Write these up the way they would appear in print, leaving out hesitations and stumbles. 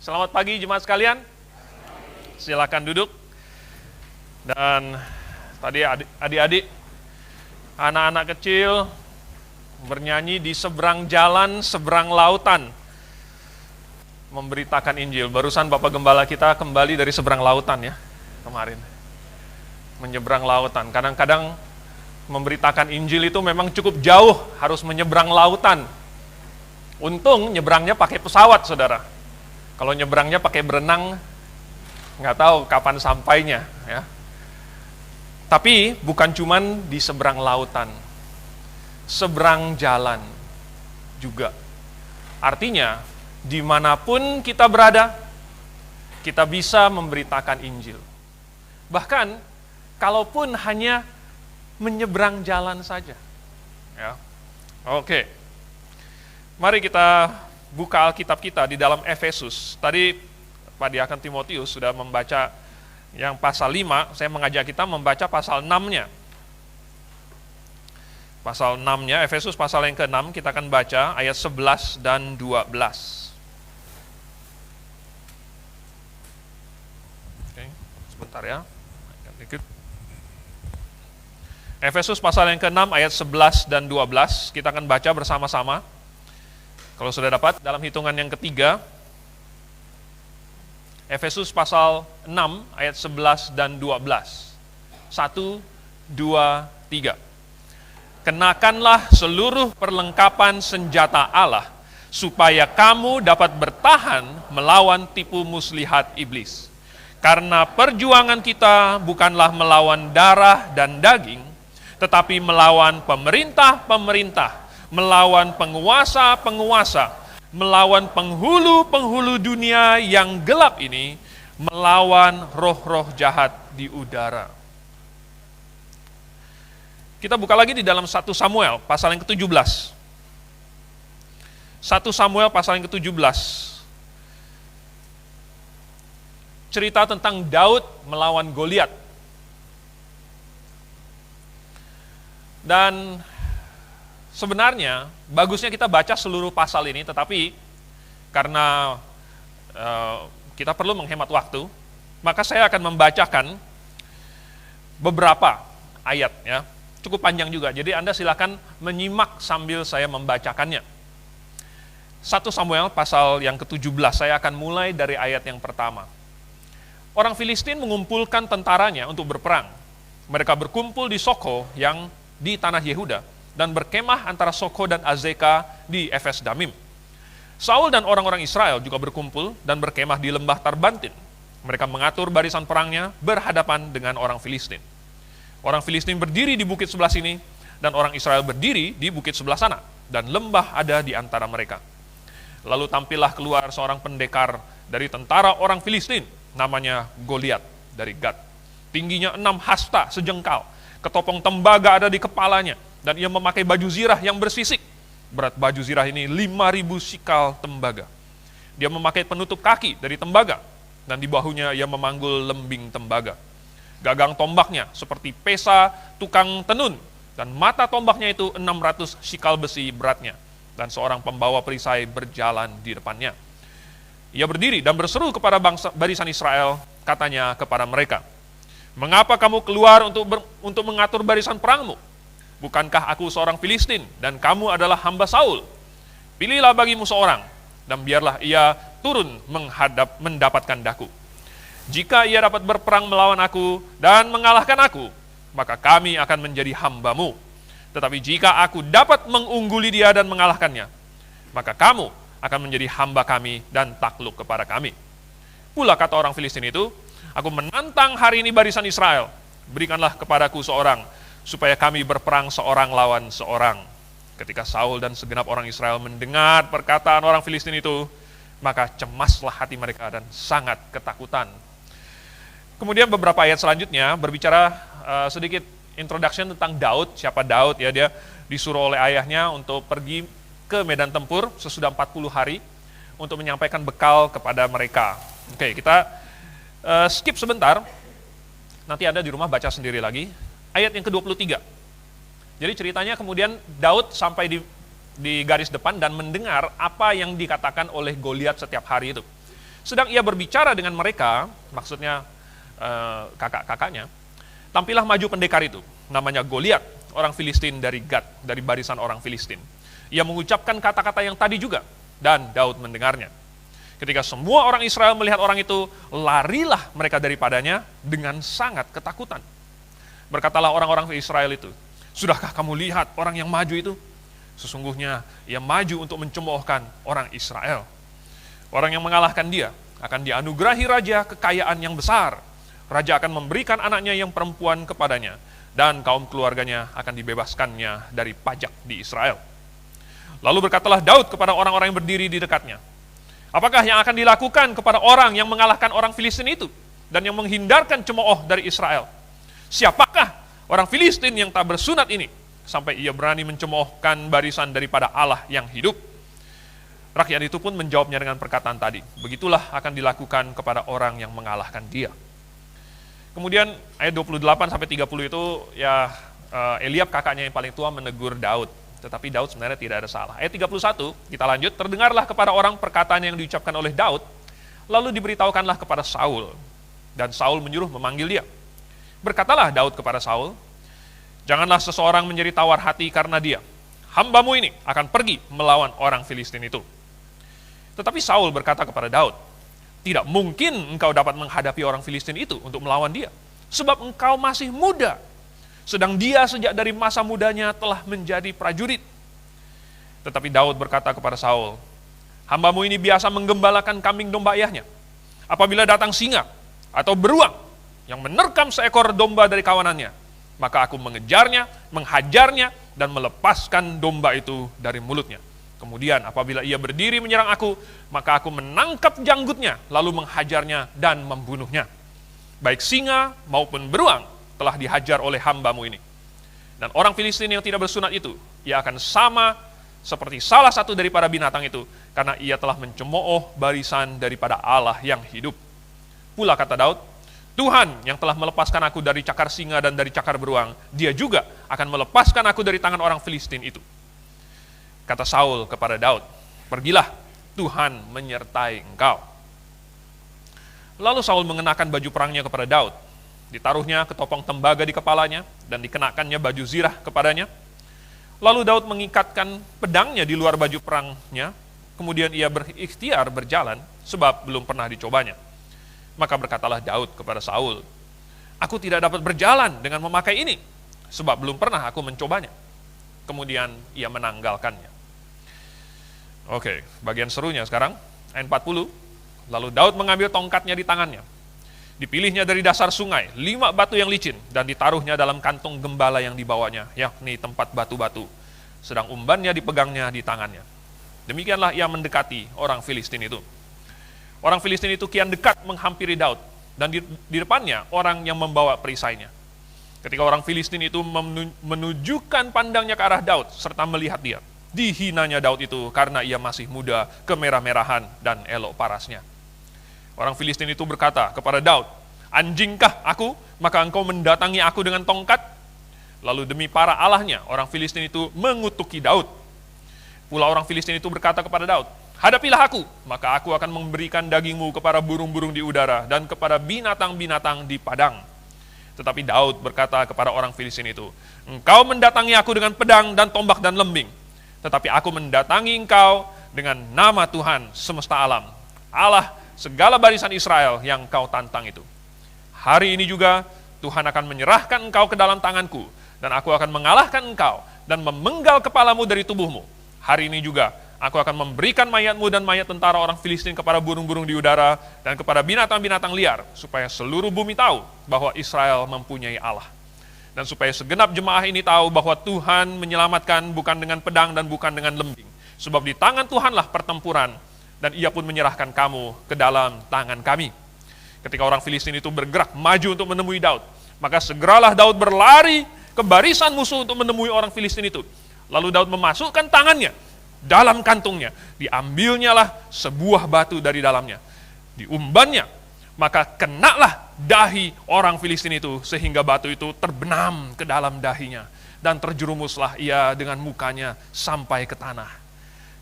Selamat pagi jemaat sekalian. Silakan duduk. Dan tadi adik-adik, anak-anak kecil bernyanyi di seberang jalan, seberang lautan, memberitakan Injil. Barusan Bapak Gembala kita kembali dari seberang lautan ya, kemarin. Menyeberang lautan. Kadang-kadang memberitakan Injil itu memang cukup jauh, harus menyeberang lautan. Untung nyebrangnya pakai pesawat, saudara. Kalau nyebrangnya pakai berenang, nggak tahu kapan sampainya. Ya. Tapi bukan cuman di seberang lautan, seberang jalan juga. Artinya, dimanapun kita berada, kita bisa memberitakan Injil. Bahkan, kalaupun hanya menyeberang jalan saja. Ya. Oke, mari kita buka Alkitab kita di dalam Efesus. Tadi Pak Diakan Timotius sudah membaca yang pasal 5, saya mengajak kita membaca pasal 6-nya. Pasal 6-nya, Efesus pasal yang ke-6, kita akan baca ayat 11 dan 12. Oke, sebentar ya. Efesus pasal yang ke-6 ayat 11 dan 12, kita akan baca bersama-sama. Kalau sudah dapat, dalam hitungan yang ketiga, Efesus pasal 6 ayat 11 dan 12. 1, 2, 3. Kenakanlah seluruh perlengkapan senjata Allah, supaya kamu dapat bertahan melawan tipu muslihat iblis. Karena perjuangan kita bukanlah melawan darah dan daging, tetapi melawan pemerintah-pemerintah, melawan penguasa-penguasa, melawan penghulu-penghulu dunia yang gelap ini, melawan roh-roh jahat di udara. Kita buka lagi di dalam 1 Samuel, pasal yang ke-17. 1 Samuel, pasal yang ke-17. Cerita tentang Daud melawan Goliat. Dan sebenarnya, bagusnya kita baca seluruh pasal ini, tetapi karena kita perlu menghemat waktu, maka saya akan membacakan beberapa ayat, ya, cukup panjang juga, jadi Anda silakan menyimak sambil saya membacakannya. 1 Samuel pasal yang ke-17, saya akan mulai dari ayat yang pertama. Orang Filistin mengumpulkan tentaranya untuk berperang. Mereka berkumpul di Soko yang di tanah Yehuda, dan berkemah antara Soko dan Azeka di Efes Damim. Saul dan orang-orang Israel juga berkumpul dan berkemah di lembah Tarbantin. Mereka mengatur barisan perangnya berhadapan dengan orang Filistin. Orang Filistin berdiri di bukit sebelah sini, dan orang Israel berdiri di bukit sebelah sana, dan lembah ada di antara mereka. Lalu tampillah keluar seorang pendekar dari tentara orang Filistin, namanya Goliat dari Gat. Tingginya 6 hasta sejengkal, ketopong tembaga ada di kepalanya, dan ia memakai baju zirah yang bersisik. Berat baju zirah ini 5.000 sikal tembaga. Dia memakai penutup kaki dari tembaga, dan di bahunya ia memanggul lembing tembaga. Gagang tombaknya seperti pesa tukang tenun, dan mata tombaknya itu 600 sikal besi beratnya, dan seorang pembawa perisai berjalan di depannya. Ia berdiri dan berseru kepada barisan Israel, katanya kepada mereka, "Mengapa kamu keluar untuk mengatur barisan perangmu? Bukankah aku seorang Filistin, dan kamu adalah hamba Saul? Pilihlah bagimu seorang, dan biarlah ia turun mendapatkan daku. Jika ia dapat berperang melawan aku dan mengalahkan aku, maka kami akan menjadi hambamu. Tetapi jika aku dapat mengungguli dia dan mengalahkannya, maka kamu akan menjadi hamba kami dan takluk kepada kami." Pula kata orang Filistin itu, "Aku menantang hari ini barisan Israel. Berikanlah kepadaku seorang, supaya kami berperang seorang lawan seorang." Ketika Saul dan segenap orang Israel mendengar perkataan orang Filistin itu, maka cemaslah hati mereka dan sangat ketakutan. Kemudian beberapa ayat selanjutnya berbicara sedikit introduction tentang Daud. Siapa Daud? Ya, dia disuruh oleh ayahnya untuk pergi ke medan tempur sesudah 40 hari untuk menyampaikan bekal kepada mereka. Oke, kita skip sebentar. Nanti Anda di rumah baca sendiri lagi. Ayat yang ke-23. Jadi ceritanya kemudian Daud sampai di garis depan dan mendengar apa yang dikatakan oleh Goliat setiap hari itu. Sedang ia berbicara dengan mereka, maksudnya kakak-kakaknya, tampillah maju pendekar itu, namanya Goliat, orang Filistin dari Gad, dari barisan orang Filistin. Ia mengucapkan kata-kata yang tadi juga, dan Daud mendengarnya. Ketika semua orang Israel melihat orang itu, larilah mereka daripadanya dengan sangat ketakutan. Berkatalah orang-orang Israel itu, sudahkah kamu lihat orang yang maju itu? Sesungguhnya ia maju untuk mencemoohkan orang Israel. Orang yang mengalahkan dia akan dianugerahi raja kekayaan yang besar. Raja akan memberikan anaknya yang perempuan kepadanya, dan kaum keluarganya akan dibebaskannya dari pajak di Israel. Lalu berkatalah Daud kepada orang-orang yang berdiri di dekatnya, apakah yang akan dilakukan kepada orang yang mengalahkan orang Filistin itu, dan yang menghindarkan cemooh dari Israel? Siapakah orang Filistin yang tak bersunat ini, sampai ia berani mencemoohkan barisan daripada Allah yang hidup? Rakyat itu pun menjawabnya dengan perkataan tadi, begitulah akan dilakukan kepada orang yang mengalahkan dia. Kemudian ayat 28-30 itu ya Eliab kakaknya yang paling tua menegur Daud. Tetapi Daud sebenarnya tidak ada salah. Ayat 31, kita lanjut. Terdengarlah kepada orang perkataan yang diucapkan oleh Daud, lalu diberitahukanlah kepada Saul. Dan Saul menyuruh memanggil dia. Berkatalah Daud kepada Saul, janganlah seseorang menjadi tawar hati karena dia. Hambamu ini akan pergi melawan orang Filistin itu. Tetapi Saul berkata kepada Daud, tidak mungkin engkau dapat menghadapi orang Filistin itu untuk melawan dia, sebab engkau masih muda, sedang dia sejak dari masa mudanya telah menjadi prajurit. Tetapi Daud berkata kepada Saul, hambamu ini biasa menggembalakan kambing domba ayahnya. Apabila datang singa atau beruang yang menerkam seekor domba dari kawanannya, maka aku mengejarnya, menghajarnya, dan melepaskan domba itu dari mulutnya. Kemudian apabila ia berdiri menyerang aku, maka aku menangkap janggutnya, lalu menghajarnya dan membunuhnya. Baik singa maupun beruang telah dihajar oleh hambamu ini. Dan orang Filistin yang tidak bersunat itu, ia akan sama seperti salah satu daripada binatang itu, karena ia telah mencemooh barisan daripada Allah yang hidup. Pula kata Daud, Tuhan yang telah melepaskan aku dari cakar singa dan dari cakar beruang, dia juga akan melepaskan aku dari tangan orang Filistin itu. Kata Saul kepada Daud, pergilah, Tuhan menyertai engkau. Lalu Saul mengenakan baju perangnya kepada Daud, ditaruhnya ketopong tembaga di kepalanya, dan dikenakannya baju zirah kepadanya. Lalu Daud mengikatkan pedangnya di luar baju perangnya, kemudian ia berikhtiar berjalan, sebab belum pernah dicobanya. Maka berkatalah Daud kepada Saul, aku tidak dapat berjalan dengan memakai ini, sebab belum pernah aku mencobanya. Kemudian ia menanggalkannya. Oke, bagian serunya sekarang, ayat 40. Lalu Daud mengambil tongkatnya di tangannya. Dipilihnya dari dasar sungai, 5 batu yang licin, dan ditaruhnya dalam kantong gembala yang dibawanya, yakni tempat batu-batu. Sedang umbannya dipegangnya di tangannya. Demikianlah ia mendekati orang Filistin itu. Orang Filistin itu kian dekat menghampiri Daud, dan di depannya orang yang membawa perisainya. Ketika orang Filistin itu menunjukkan pandangnya ke arah Daud, serta melihat dia, dihinanya Daud itu karena ia masih muda, kemerah-merahan, dan elok parasnya. Orang Filistin itu berkata kepada Daud, anjingkah aku, maka engkau mendatangi aku dengan tongkat? Lalu demi para allahnya, orang Filistin itu mengutuki Daud. Pula orang Filistin itu berkata kepada Daud, hadapilah aku, maka aku akan memberikan dagingmu kepada burung-burung di udara, dan kepada binatang-binatang di padang. Tetapi Daud berkata kepada orang Filistin itu, engkau mendatangi aku dengan pedang dan tombak dan lembing, tetapi aku mendatangi engkau dengan nama Tuhan semesta alam, Allah segala barisan Israel yang kau tantang itu. Hari ini juga Tuhan akan menyerahkan engkau ke dalam tanganku, dan aku akan mengalahkan engkau dan memenggal kepalamu dari tubuhmu. Hari ini juga aku akan memberikan mayatmu dan mayat tentara orang Filistin kepada burung-burung di udara dan kepada binatang-binatang liar, supaya seluruh bumi tahu bahwa Israel mempunyai Allah. Dan supaya segenap jemaah ini tahu bahwa Tuhan menyelamatkan bukan dengan pedang dan bukan dengan lembing. Sebab di tangan Tuhanlah pertempuran, dan ia pun menyerahkan kamu ke dalam tangan kami. Ketika orang Filistin itu bergerak maju untuk menemui Daud, maka segeralah Daud berlari ke barisan musuh untuk menemui orang Filistin itu. Lalu Daud memasukkan tangannya dalam kantungnya, diambilnyalah sebuah batu dari dalamnya, diumbannya, maka kenalah dahi orang Filistin itu, sehingga batu itu terbenam ke dalam dahinya, dan terjerumuslah ia dengan mukanya sampai ke tanah.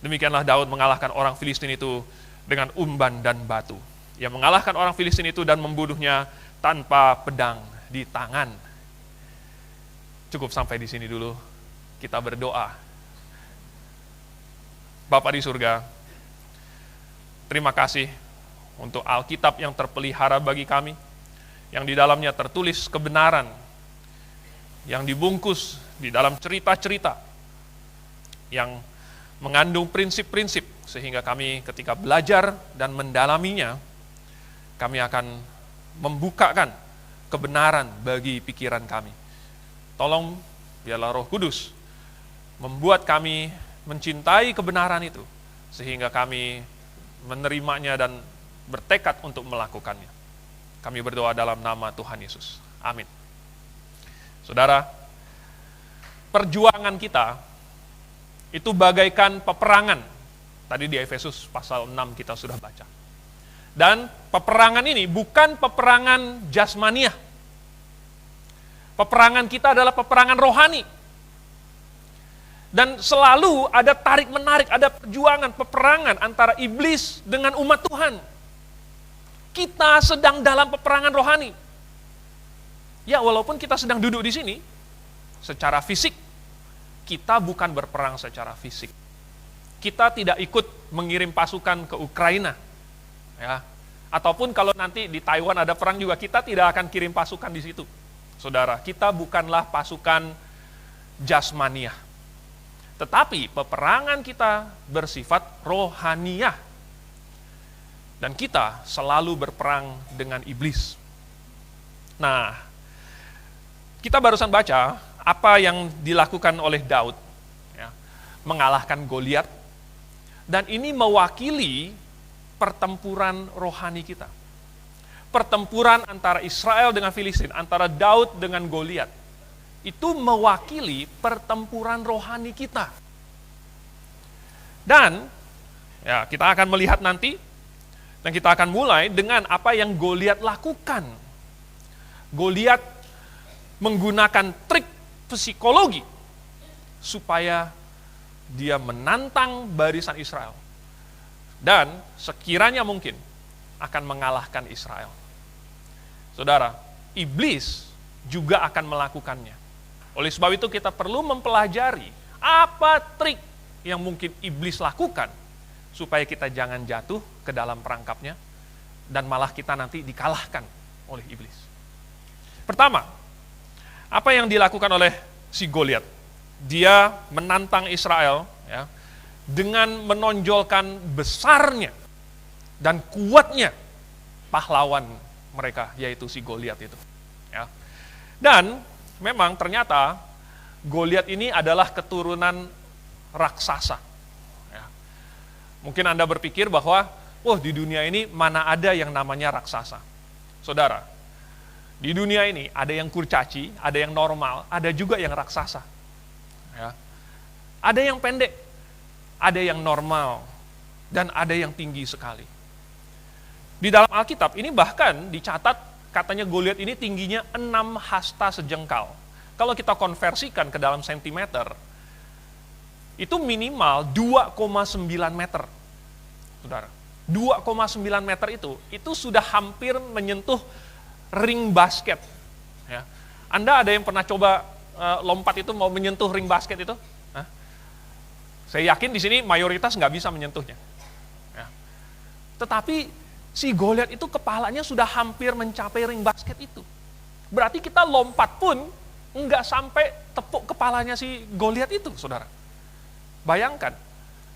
Demikianlah Daud mengalahkan orang Filistin itu dengan umban dan batu. Ia mengalahkan orang Filistin itu dan membunuhnya tanpa pedang di tangan. Cukup sampai di sini dulu. Kita berdoa. Bapa di surga, terima kasih untuk Alkitab yang terpelihara bagi kami, yang di dalamnya tertulis kebenaran, yang dibungkus di dalam cerita-cerita, yang mengandung prinsip-prinsip, sehingga kami ketika belajar dan mendalaminya, kami akan membukakan kebenaran bagi pikiran kami. Tolong biarlah Roh Kudus membuat kami mencintai kebenaran itu, sehingga kami menerimanya dan bertekad untuk melakukannya. Kami berdoa dalam nama Tuhan Yesus. Amin. Saudara, perjuangan kita itu bagaikan peperangan. Tadi di Efesus pasal 6 kita sudah baca. Dan peperangan ini bukan peperangan jasmaniah. Peperangan kita adalah peperangan rohani. Dan selalu ada tarik-menarik, ada perjuangan, peperangan antara iblis dengan umat Tuhan. Kita sedang dalam peperangan rohani. Ya, walaupun kita sedang duduk di sini, secara fisik, kita bukan berperang secara fisik. Kita tidak ikut mengirim pasukan ke Ukraina. Ya. Ataupun kalau nanti di Taiwan ada perang juga, kita tidak akan kirim pasukan di situ. Saudara, kita bukanlah pasukan jasmaniah. Tetapi peperangan kita bersifat rohaniah. Dan kita selalu berperang dengan iblis. Nah, kita barusan baca apa yang dilakukan oleh Daud. Ya, mengalahkan Goliat. Dan ini mewakili pertempuran rohani kita. Pertempuran antara Israel dengan Filistin, antara Daud dengan Goliat. Itu mewakili pertempuran rohani kita. Dan ya, kita akan melihat nanti, dan kita akan mulai dengan apa yang Goliat lakukan. Goliat menggunakan trik psikologi supaya dia menantang barisan Israel. Dan sekiranya mungkin akan mengalahkan Israel. Saudara, iblis juga akan melakukannya. Oleh sebab itu kita perlu mempelajari apa trik yang mungkin iblis lakukan supaya kita jangan jatuh ke dalam perangkapnya dan malah kita nanti dikalahkan oleh iblis. Pertama, apa yang dilakukan oleh si Goliat? Dia menantang Israel ya, dengan menonjolkan besarnya dan kuatnya pahlawan mereka, yaitu si Goliat itu. Ya. Dan memang ternyata Goliat ini adalah keturunan raksasa. Ya. Mungkin Anda berpikir bahwa, di dunia ini mana ada yang namanya raksasa. Saudara, di dunia ini ada yang kurcaci, ada yang normal, ada juga yang raksasa. Ya. Ada yang pendek, ada yang normal, dan ada yang tinggi sekali. Di dalam Alkitab ini bahkan dicatat katanya Goliat ini tingginya 6 hasta sejengkal. Kalau kita konversikan ke dalam sentimeter, itu minimal 2,9 meter. Saudara, 2,9 meter itu sudah hampir menyentuh ring basket. Ya. Anda ada yang pernah coba lompat itu mau menyentuh ring basket itu? Hah? Saya yakin di sini mayoritas nggak bisa menyentuhnya. Ya. Tetapi si Goliat itu kepalanya sudah hampir mencapai ring basket itu. Berarti kita lompat pun nggak sampai tepuk kepalanya si Goliat itu, saudara. Bayangkan,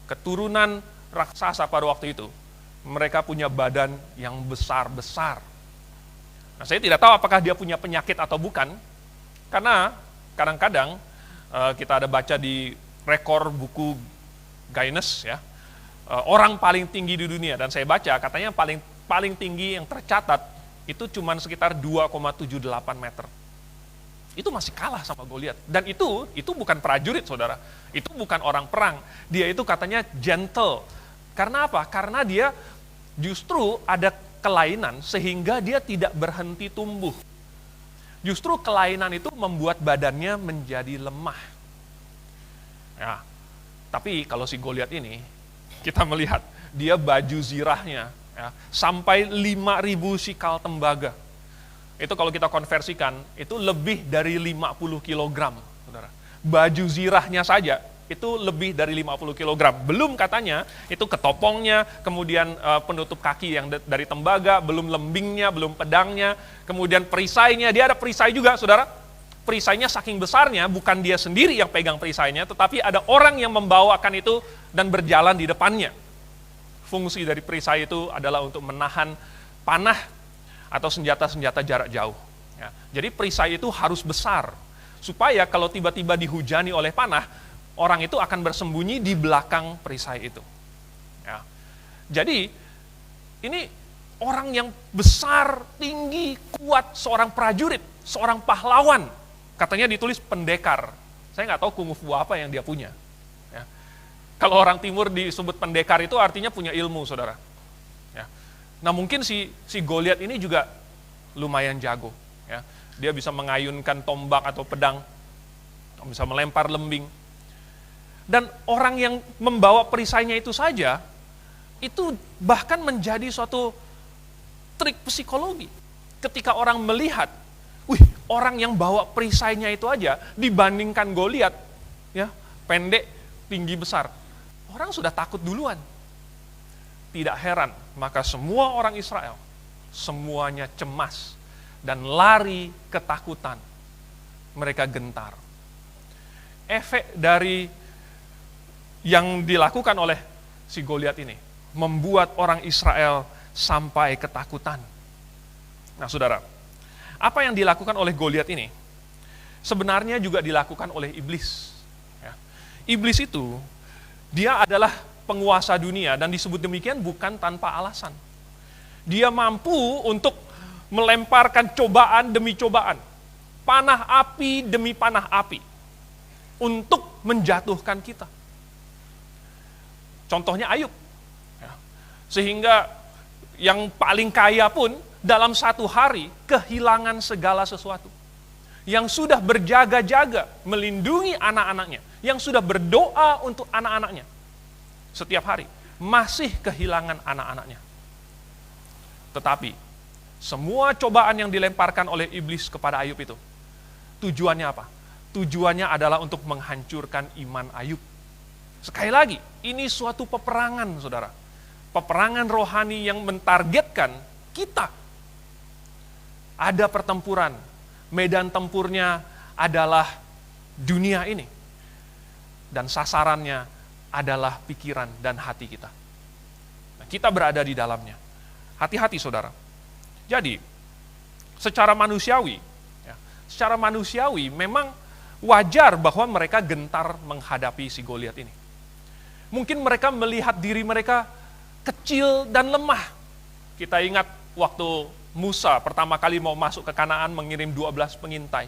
keturunan raksasa pada waktu itu, mereka punya badan yang besar-besar. Nah, saya tidak tahu apakah dia punya penyakit atau bukan, karena kadang-kadang kita ada baca di rekor buku Guinness, ya, orang paling tinggi di dunia, dan saya baca katanya paling tinggi yang tercatat itu cuma sekitar 2,78 meter. Itu masih kalah sama Goliat. Dan itu bukan prajurit, saudara. Itu bukan orang perang. Dia itu katanya gentle. Karena apa? Karena dia justru ada kelainan sehingga dia tidak berhenti tumbuh. Justru kelainan itu membuat badannya menjadi lemah. Ya. Tapi kalau si Goliat ini, kita melihat dia baju zirahnya ya, sampai 5.000 sikal tembaga. Itu kalau kita konversikan, itu lebih dari 50 kilogram, saudara. Baju zirahnya saja, itu lebih dari 50 kilogram. Belum katanya, itu ketopongnya, kemudian penutup kaki yang dari tembaga, belum lembingnya, belum pedangnya, kemudian perisainya, dia ada perisai juga, saudara. Perisainya saking besarnya, bukan dia sendiri yang pegang perisainya, tetapi ada orang yang membawakan itu dan berjalan di depannya. Fungsi dari perisai itu adalah untuk menahan panah atau senjata-senjata jarak jauh. Ya. Jadi perisai itu harus besar, supaya kalau tiba-tiba dihujani oleh panah, orang itu akan bersembunyi di belakang perisai itu. Ya. Jadi, ini orang yang besar, tinggi, kuat, seorang prajurit, seorang pahlawan. Katanya ditulis pendekar. Saya nggak tahu kungfu apa yang dia punya. Ya. Kalau orang timur disebut pendekar itu artinya punya ilmu, saudara. Ya. Nah mungkin si Goliat ini juga lumayan jago. Ya. Dia bisa mengayunkan tombak atau pedang, bisa melempar lembing. Dan orang yang membawa perisainya itu saja, itu bahkan menjadi suatu trik psikologi. Ketika orang melihat, orang yang bawa perisainya itu aja dibandingkan Goliat, ya, pendek, tinggi, besar. Orang sudah takut duluan. Tidak heran, maka semua orang Israel, semuanya cemas dan lari ketakutan. Mereka gentar. Efek dari yang dilakukan oleh si Goliat ini membuat orang Israel sampai ketakutan. Nah, saudara, apa yang dilakukan oleh Goliat ini sebenarnya juga dilakukan oleh iblis. Ya. Iblis itu dia adalah penguasa dunia dan disebut demikian bukan tanpa alasan. Dia mampu untuk melemparkan cobaan demi cobaan, panah api demi panah api untuk menjatuhkan kita. Contohnya Ayub. Ya. Sehingga yang paling kaya pun dalam satu hari kehilangan segala sesuatu. Yang sudah berjaga-jaga melindungi anak-anaknya, yang sudah berdoa untuk anak-anaknya setiap hari, masih kehilangan anak-anaknya. Tetapi semua cobaan yang dilemparkan oleh iblis kepada Ayub itu, tujuannya apa? Tujuannya adalah untuk menghancurkan iman Ayub. Sekali lagi, ini suatu peperangan, saudara. Peperangan rohani yang mentargetkan kita. Ada pertempuran, medan tempurnya adalah dunia ini. Dan sasarannya adalah pikiran dan hati kita. Nah, kita berada di dalamnya. Hati-hati, saudara. Jadi, secara manusiawi memang wajar bahwa mereka gentar menghadapi si Goliat ini. Mungkin mereka melihat diri mereka kecil dan lemah. Kita ingat waktu Musa pertama kali mau masuk ke Kanaan mengirim 12 pengintai.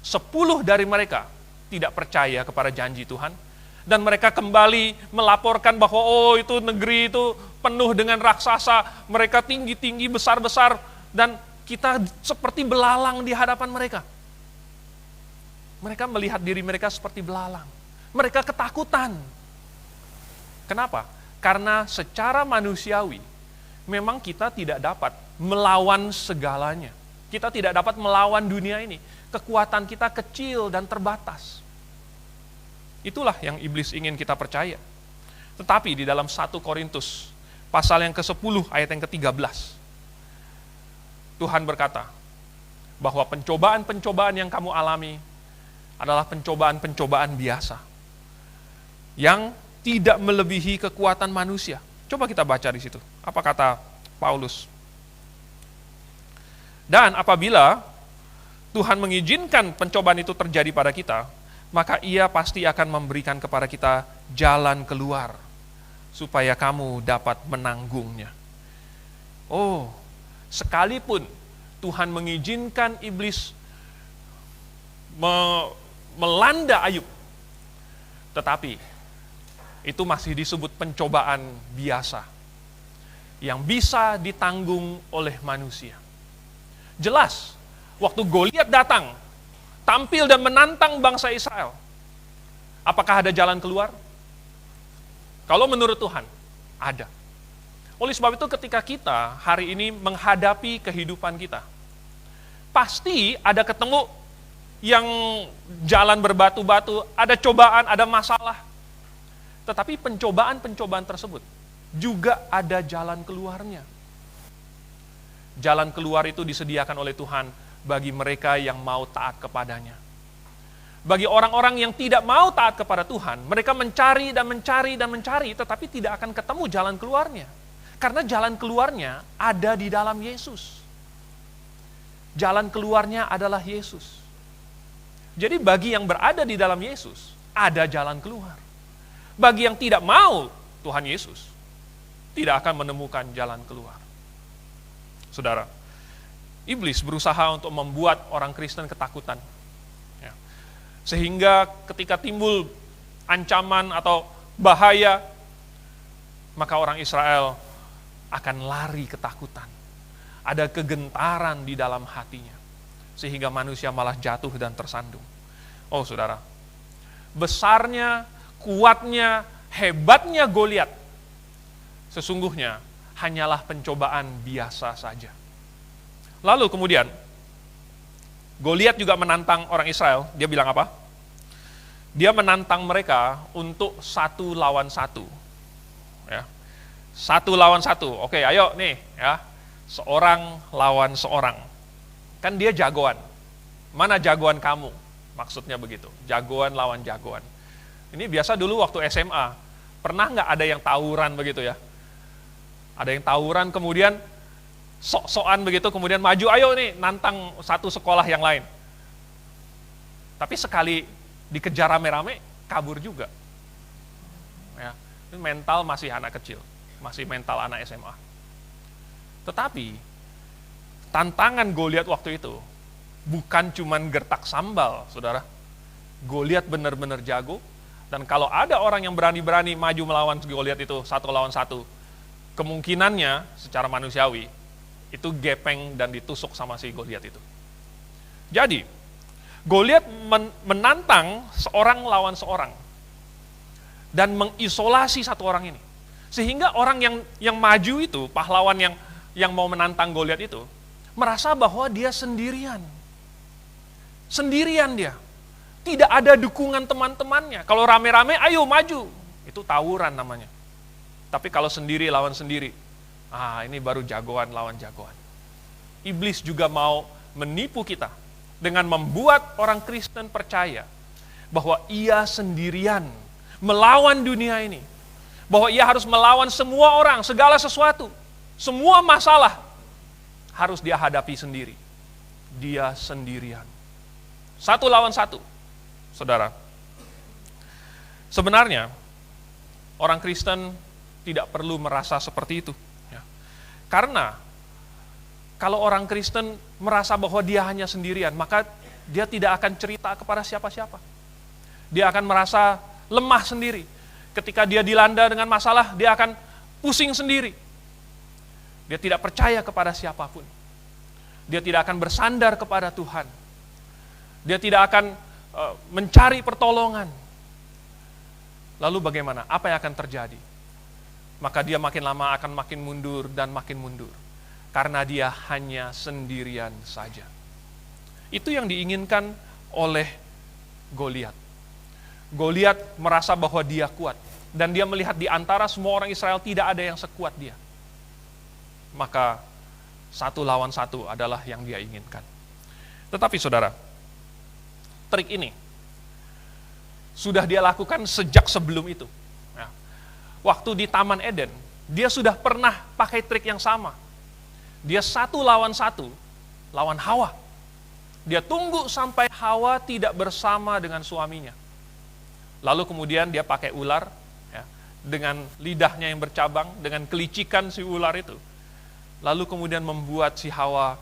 10 dari mereka tidak percaya kepada janji Tuhan. Dan mereka kembali melaporkan bahwa itu negeri itu penuh dengan raksasa. Mereka tinggi-tinggi, besar-besar. Dan kita seperti belalang di hadapan mereka. Mereka melihat diri mereka seperti belalang. Mereka ketakutan. Kenapa? Karena secara manusiawi, memang kita tidak dapat melawan segalanya. Kita tidak dapat melawan dunia ini. Kekuatan kita kecil dan terbatas. Itulah yang iblis ingin kita percaya. Tetapi di dalam 1 Korintus, pasal yang ke-10, ayat yang ke-13, Tuhan berkata, bahwa pencobaan-pencobaan yang kamu alami adalah pencobaan-pencobaan biasa. Yang tidak melebihi kekuatan manusia. Coba kita baca di situ. Apa kata Paulus? Dan apabila Tuhan mengizinkan pencobaan itu terjadi pada kita, maka Ia pasti akan memberikan kepada kita jalan keluar, supaya kamu dapat menanggungnya. Oh, sekalipun Tuhan mengizinkan iblis melanda Ayub, tetapi itu masih disebut pencobaan biasa yang bisa ditanggung oleh manusia. Jelas, waktu Goliat datang, tampil dan menantang bangsa Israel, apakah ada jalan keluar? Kalau menurut Tuhan, ada. Oleh sebab itu ketika kita hari ini menghadapi kehidupan kita, pasti ada ketemu yang jalan berbatu-batu, ada cobaan, ada masalah. Tetapi pencobaan-pencobaan tersebut juga ada jalan keluarnya. Jalan keluar itu disediakan oleh Tuhan bagi mereka yang mau taat kepadanya. Bagi orang-orang yang tidak mau taat kepada Tuhan, mereka mencari dan mencari dan mencari, tetapi tidak akan ketemu jalan keluarnya. Karena jalan keluarnya ada di dalam Yesus. Jalan keluarnya adalah Yesus. Jadi bagi yang berada di dalam Yesus, ada jalan keluar. Bagi yang tidak mau Tuhan Yesus, tidak akan menemukan jalan keluar. Saudara, iblis berusaha untuk membuat orang Kristen ketakutan. Ya. Sehingga ketika timbul ancaman atau bahaya, maka orang Israel akan lari ketakutan. Ada kegentaran di dalam hatinya. Sehingga manusia malah jatuh dan tersandung. Oh saudara, besarnya, kuatnya, hebatnya Goliat sesungguhnya hanyalah pencobaan biasa saja. Lalu kemudian, Goliat juga menantang orang Israel. Dia bilang apa? Dia menantang mereka untuk 1 lawan 1. Ya. 1 lawan 1. Oke, ayo nih ya. Seorang lawan seorang. Kan dia jagoan. Mana jagoan kamu? Maksudnya begitu. Jagoan lawan jagoan. Ini biasa dulu waktu SMA. Pernah nggak ada yang tawuran begitu ya? Ada yang tawuran kemudian sok-sokan begitu, kemudian maju, ayo nih nantang satu sekolah yang lain. Tapi sekali dikejar rame-rame, kabur juga. Ya, ini mental masih anak kecil. Masih mental anak SMA. Tetapi, tantangan Goliat waktu itu bukan cuman gertak sambal, saudara. Goliat benar-benar jago, dan kalau ada orang yang berani-berani maju melawan Goliat itu 1 lawan 1, kemungkinannya secara manusiawi itu gepeng dan ditusuk sama si Goliat itu. Jadi, Goliat menantang seorang lawan seorang dan mengisolasi satu orang ini. Sehingga orang yang maju itu, pahlawan yang mau menantang Goliat itu, merasa bahwa dia sendirian. Sendirian dia. Tidak ada dukungan teman-temannya. Kalau rame-rame, ayo maju. Itu tawuran namanya. Tapi kalau sendiri lawan sendiri, ini baru jagoan lawan jagoan. Iblis juga mau menipu kita dengan membuat orang Kristen percaya bahwa ia sendirian melawan dunia ini. Bahwa ia harus melawan semua orang, segala sesuatu. Semua masalah harus dia hadapi sendiri. Dia sendirian. 1 lawan 1. Saudara, sebenarnya orang Kristen tidak perlu merasa seperti itu. Ya. Karena kalau orang Kristen merasa bahwa dia hanya sendirian, maka dia tidak akan cerita kepada siapa-siapa. Dia akan merasa lemah sendiri. Ketika dia dilanda dengan masalah, dia akan pusing sendiri. Dia tidak percaya kepada siapapun. Dia tidak akan bersandar kepada Tuhan. Dia tidak akan mencari pertolongan. Lalu bagaimana? Apa yang akan terjadi? Maka dia makin lama akan makin mundur dan makin mundur. Karena dia hanya sendirian saja. Itu yang diinginkan oleh Goliat. Goliat merasa bahwa dia kuat. Dan dia melihat di antara semua orang Israel tidak ada yang sekuat dia. Maka 1 lawan 1 adalah yang dia inginkan. Tetapi saudara, trik ini sudah dia lakukan sejak sebelum itu. Ya. Waktu di Taman Eden, dia sudah pernah pakai trik yang sama. Dia 1 lawan 1, lawan Hawa. Dia tunggu sampai Hawa tidak bersama dengan suaminya. Lalu kemudian dia pakai ular, ya, dengan lidahnya yang bercabang, dengan kelicikan si ular itu. Lalu kemudian membuat si Hawa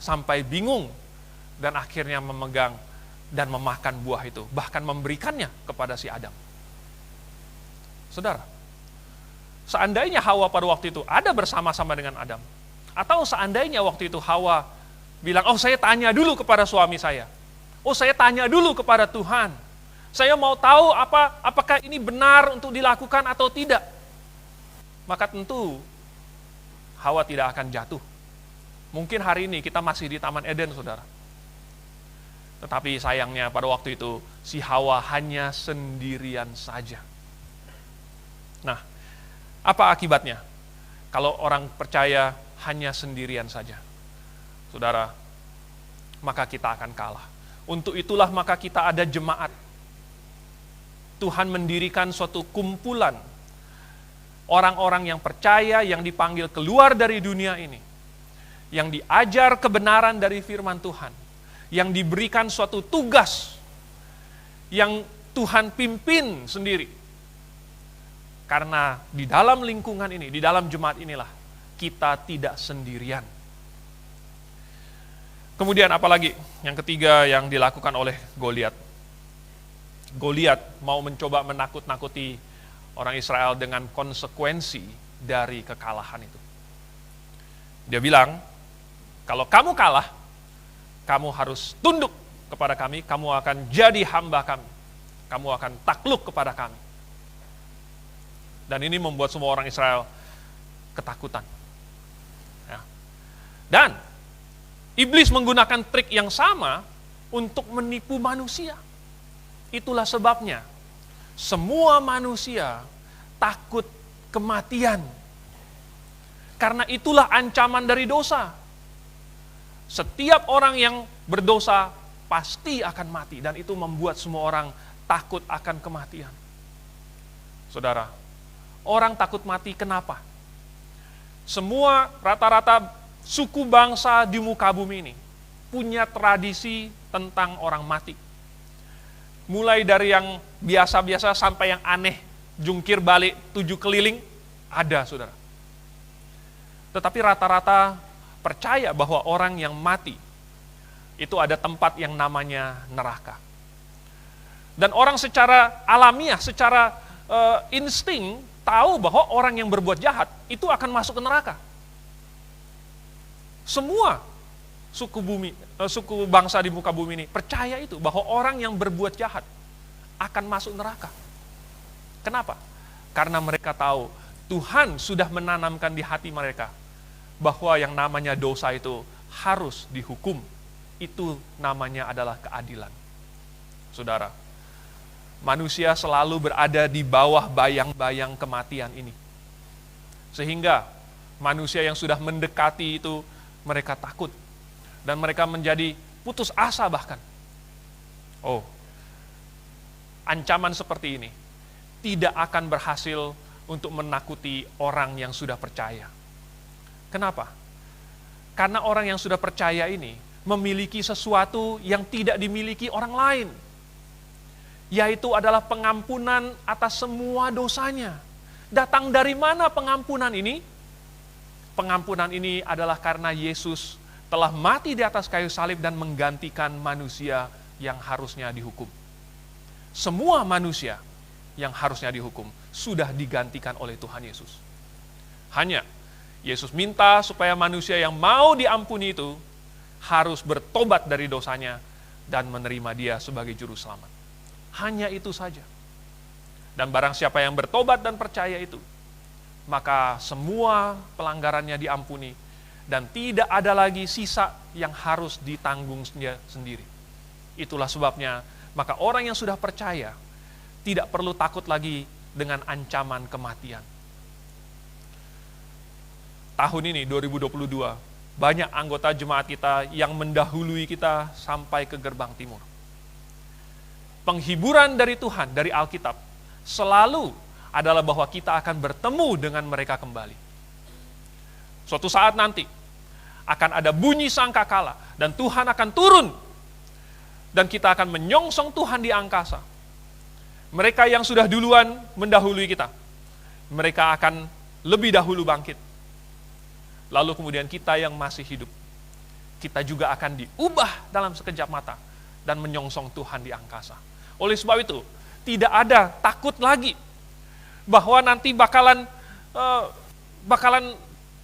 sampai bingung, dan akhirnya memegang dan memakan buah itu, bahkan memberikannya kepada si Adam. Saudara, seandainya Hawa pada waktu itu ada bersama-sama dengan Adam, atau seandainya waktu itu Hawa bilang, saya tanya dulu kepada suami saya, saya tanya dulu kepada Tuhan, saya mau tahu apakah ini benar untuk dilakukan atau tidak, maka tentu Hawa tidak akan jatuh. Mungkin hari ini kita masih di Taman Eden, saudara. Tetapi sayangnya pada waktu itu, si Hawa hanya sendirian saja. Nah, apa akibatnya? Kalau orang percaya hanya sendirian saja, saudara, maka kita akan kalah. Untuk itulah maka kita ada jemaat. Tuhan mendirikan suatu kumpulan orang-orang yang percaya, yang dipanggil keluar dari dunia ini, yang diajar kebenaran dari firman Tuhan, yang diberikan suatu tugas yang Tuhan pimpin sendiri. Karena di dalam lingkungan ini, di dalam jemaat inilah, kita tidak sendirian. Kemudian apalagi yang ketiga yang dilakukan oleh Goliat. Goliat mau mencoba menakut-nakuti orang Israel dengan konsekuensi dari kekalahan itu. Dia bilang, kalau kamu kalah, kamu harus tunduk kepada kami, kamu akan jadi hamba kami, kamu akan takluk kepada kami. Dan ini membuat semua orang Israel ketakutan. Ya. Dan iblis menggunakan trik yang sama untuk menipu manusia. Itulah sebabnya semua manusia takut kematian. Karena itulah ancaman dari dosa. Setiap orang yang berdosa pasti akan mati. Dan itu membuat semua orang takut akan kematian. Saudara, orang takut mati kenapa? Semua rata-rata suku bangsa di muka bumi ini punya tradisi tentang orang mati. Mulai dari yang biasa-biasa sampai yang aneh, jungkir balik 7 keliling, ada, saudara. Tetapi rata-rata percaya bahwa orang yang mati itu ada tempat yang namanya neraka. Dan orang secara alamiah, secara insting tahu bahwa orang yang berbuat jahat itu akan masuk ke neraka. Semua suku bangsa di muka bumi ini percaya itu, bahwa orang yang berbuat jahat akan masuk neraka. Kenapa? Karena mereka tahu Tuhan sudah menanamkan di hati mereka bahwa yang namanya dosa itu harus dihukum. Itu namanya adalah keadilan. Saudara, manusia selalu berada di bawah bayang-bayang kematian ini. Sehingga manusia yang sudah mendekati itu, mereka takut. Dan mereka menjadi putus asa bahkan. Oh, ancaman seperti ini tidak akan berhasil untuk menakuti orang yang sudah percaya. Kenapa? Karena orang yang sudah percaya ini memiliki sesuatu yang tidak dimiliki orang lain. Yaitu adalah pengampunan atas semua dosanya. Datang dari mana pengampunan ini? Pengampunan ini adalah karena Yesus telah mati di atas kayu salib dan menggantikan manusia yang harusnya dihukum. Semua manusia yang harusnya dihukum sudah digantikan oleh Tuhan Yesus. Hanya Yesus minta supaya manusia yang mau diampuni itu harus bertobat dari dosanya dan menerima Dia sebagai juru selamat. Hanya itu saja. Dan barang siapa yang bertobat dan percaya itu, maka semua pelanggarannya diampuni dan tidak ada lagi sisa yang harus ditanggungnya sendiri. Itulah sebabnya, maka orang yang sudah percaya tidak perlu takut lagi dengan ancaman kematian. Tahun ini, 2022, banyak anggota jemaat kita yang mendahului kita sampai ke gerbang timur. Penghiburan dari Tuhan, dari Alkitab, selalu adalah bahwa kita akan bertemu dengan mereka kembali. Suatu saat nanti akan ada bunyi sangkakala dan Tuhan akan turun dan kita akan menyongsong Tuhan di angkasa. Mereka yang sudah duluan mendahului kita, mereka akan lebih dahulu bangkit. Lalu kemudian kita yang masih hidup, kita juga akan diubah dalam sekejap mata dan menyongsong Tuhan di angkasa. Oleh sebab itu, tidak ada takut lagi bahwa nanti bakalan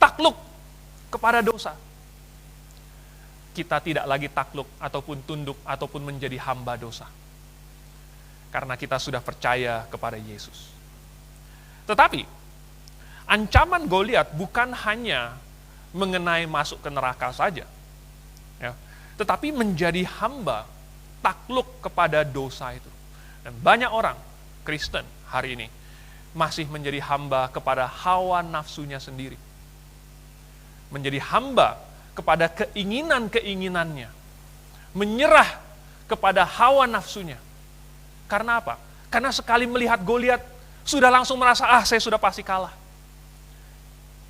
takluk kepada dosa. Kita tidak lagi takluk ataupun tunduk ataupun menjadi hamba dosa. Karena kita sudah percaya kepada Yesus. Tetapi ancaman Goliat bukan hanya mengenai masuk ke neraka saja. Ya. Tetapi menjadi hamba, takluk kepada dosa itu. Dan banyak orang Kristen hari ini masih menjadi hamba kepada hawa nafsunya sendiri. Menjadi hamba kepada keinginan-keinginannya. Menyerah kepada hawa nafsunya. Karena apa? Karena sekali melihat Goliat, sudah langsung merasa, saya sudah pasti kalah.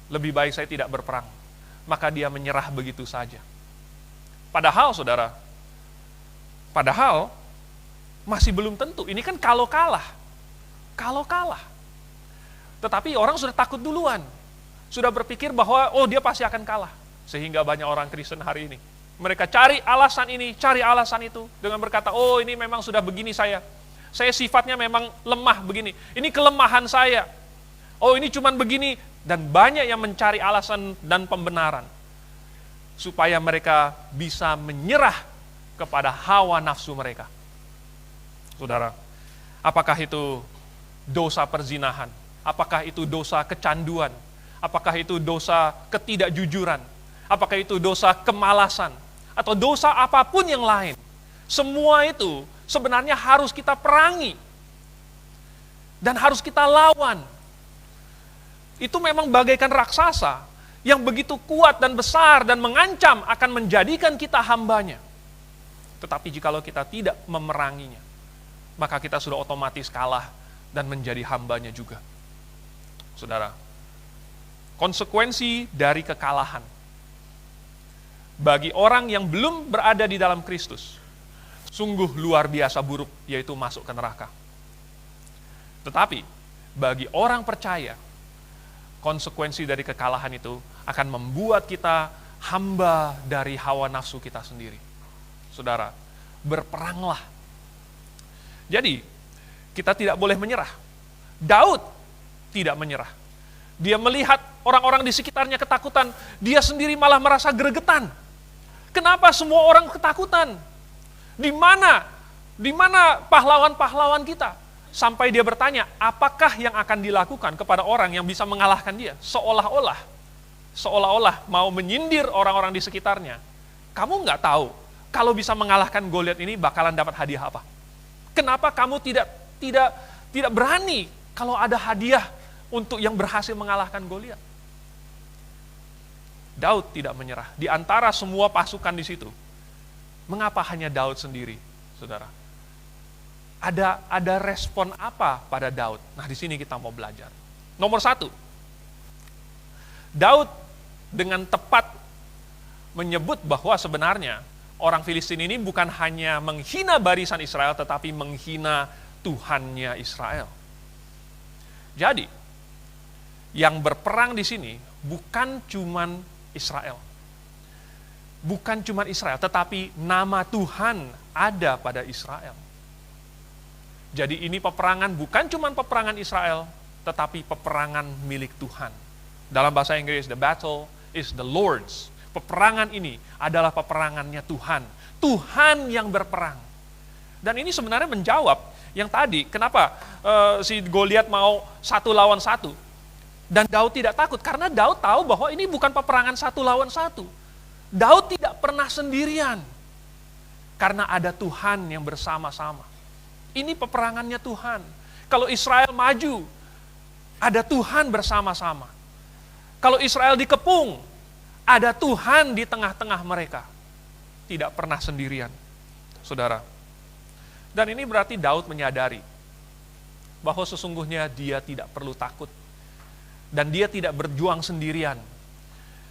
Lebih baik saya tidak berperang. Maka dia menyerah begitu saja. Padahal saudara, masih belum tentu. Ini kan kalau kalah. Tetapi orang sudah takut duluan. Sudah berpikir bahwa, dia pasti akan kalah. Sehingga banyak orang Kristen hari ini. Mereka cari alasan ini, cari alasan itu. Dengan berkata, ini memang sudah begini saya. Saya sifatnya memang lemah begini. Ini kelemahan saya. Ini cuman begini. Dan banyak yang mencari alasan dan pembenaran. Supaya mereka bisa menyerah kepada hawa nafsu mereka. Saudara, apakah itu dosa perzinahan? Apakah itu dosa kecanduan? Apakah itu dosa ketidakjujuran? Apakah itu dosa kemalasan? Atau dosa apapun yang lain? Semua itu sebenarnya harus kita perangi. Dan harus kita lawan. Itu memang bagaikan raksasa yang begitu kuat dan besar dan mengancam akan menjadikan kita hambanya. Tetapi jikalau kita tidak memeranginya, maka kita sudah otomatis kalah dan menjadi hambanya juga. Saudara, konsekuensi dari kekalahan bagi orang yang belum berada di dalam Kristus sungguh luar biasa buruk, yaitu masuk ke neraka. Tetapi bagi orang percaya, konsekuensi dari kekalahan itu akan membuat kita hamba dari hawa nafsu kita sendiri. Saudara, berperanglah. Jadi, kita tidak boleh menyerah. Daud tidak menyerah. Dia melihat orang-orang di sekitarnya ketakutan, dia sendiri malah merasa gregetan. Kenapa semua orang ketakutan? Di mana pahlawan-pahlawan kita? Sampai dia bertanya, apakah yang akan dilakukan kepada orang yang bisa mengalahkan dia? Seolah-olah mau menyindir orang-orang di sekitarnya. Kamu nggak tahu, kalau bisa mengalahkan Goliat ini bakalan dapat hadiah apa? Kenapa kamu tidak berani kalau ada hadiah untuk yang berhasil mengalahkan Goliat? Daud tidak menyerah. Di antara semua pasukan di situ, mengapa hanya Daud sendiri, saudara? Ada respon apa pada Daud? Nah, di sini kita mau belajar. Nomor 1, Daud dengan tepat menyebut bahwa sebenarnya orang Filistin ini bukan hanya menghina barisan Israel, tetapi menghina Tuhannya Israel. Jadi, yang berperang di sini bukan cuman Israel. Bukan cuman Israel, tetapi nama Tuhan ada pada Israel. Jadi ini peperangan bukan cuma peperangan Israel, tetapi peperangan milik Tuhan. Dalam bahasa Inggris, the battle is the Lord's. Peperangan ini adalah peperangannya Tuhan. Tuhan yang berperang. Dan ini sebenarnya menjawab yang tadi, kenapa si Goliat mau 1 lawan 1. Dan Daud tidak takut, karena Daud tahu bahwa ini bukan peperangan 1 lawan 1. Daud tidak pernah sendirian, karena ada Tuhan yang bersama-sama. Ini peperangannya Tuhan. Kalau Israel maju, ada Tuhan bersama-sama. Kalau Israel dikepung, ada Tuhan di tengah-tengah mereka. Tidak pernah sendirian, saudara. Dan ini berarti Daud menyadari bahwa sesungguhnya dia tidak perlu takut. Dan dia tidak berjuang sendirian.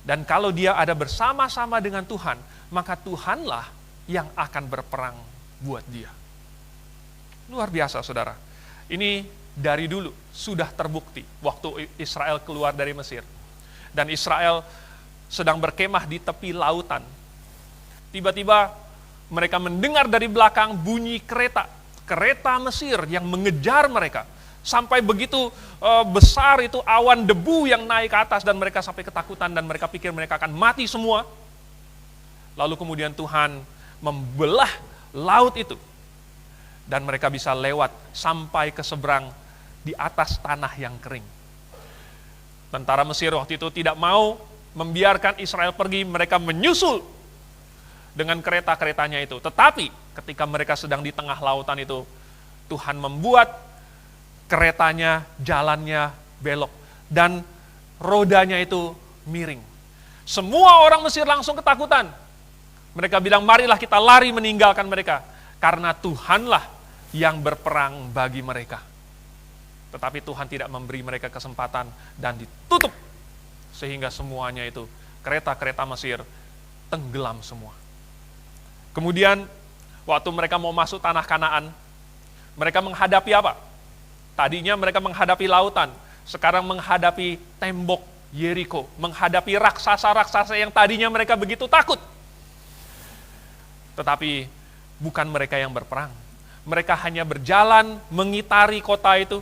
Dan kalau dia ada bersama-sama dengan Tuhan, maka Tuhanlah yang akan berperang buat dia. Luar biasa, saudara. Ini dari dulu sudah terbukti waktu Israel keluar dari Mesir. Dan Israel sedang berkemah di tepi lautan. Tiba-tiba mereka mendengar dari belakang bunyi kereta Mesir yang mengejar mereka. Sampai begitu besar itu awan debu yang naik ke atas dan mereka sampai ketakutan dan mereka pikir mereka akan mati semua. Lalu kemudian Tuhan membelah laut itu. Dan mereka bisa lewat sampai ke seberang di atas tanah yang kering. Tentara Mesir waktu itu tidak mau membiarkan Israel pergi, mereka menyusul dengan kereta-keretanya itu. Tetapi ketika mereka sedang di tengah lautan itu, Tuhan membuat keretanya, jalannya belok, dan rodanya itu miring. Semua orang Mesir langsung ketakutan. Mereka bilang, marilah kita lari meninggalkan mereka, karena Tuhanlah yang berperang bagi mereka. Tetapi Tuhan tidak memberi mereka kesempatan dan ditutup, sehingga semuanya itu, kereta-kereta Mesir, tenggelam semua. Kemudian, waktu mereka mau masuk tanah Kanaan, mereka menghadapi apa? Tadinya mereka menghadapi lautan, sekarang menghadapi tembok Yeriko, menghadapi raksasa-raksasa yang tadinya mereka begitu takut. Tetapi bukan mereka yang berperang. Mereka hanya berjalan mengitari kota itu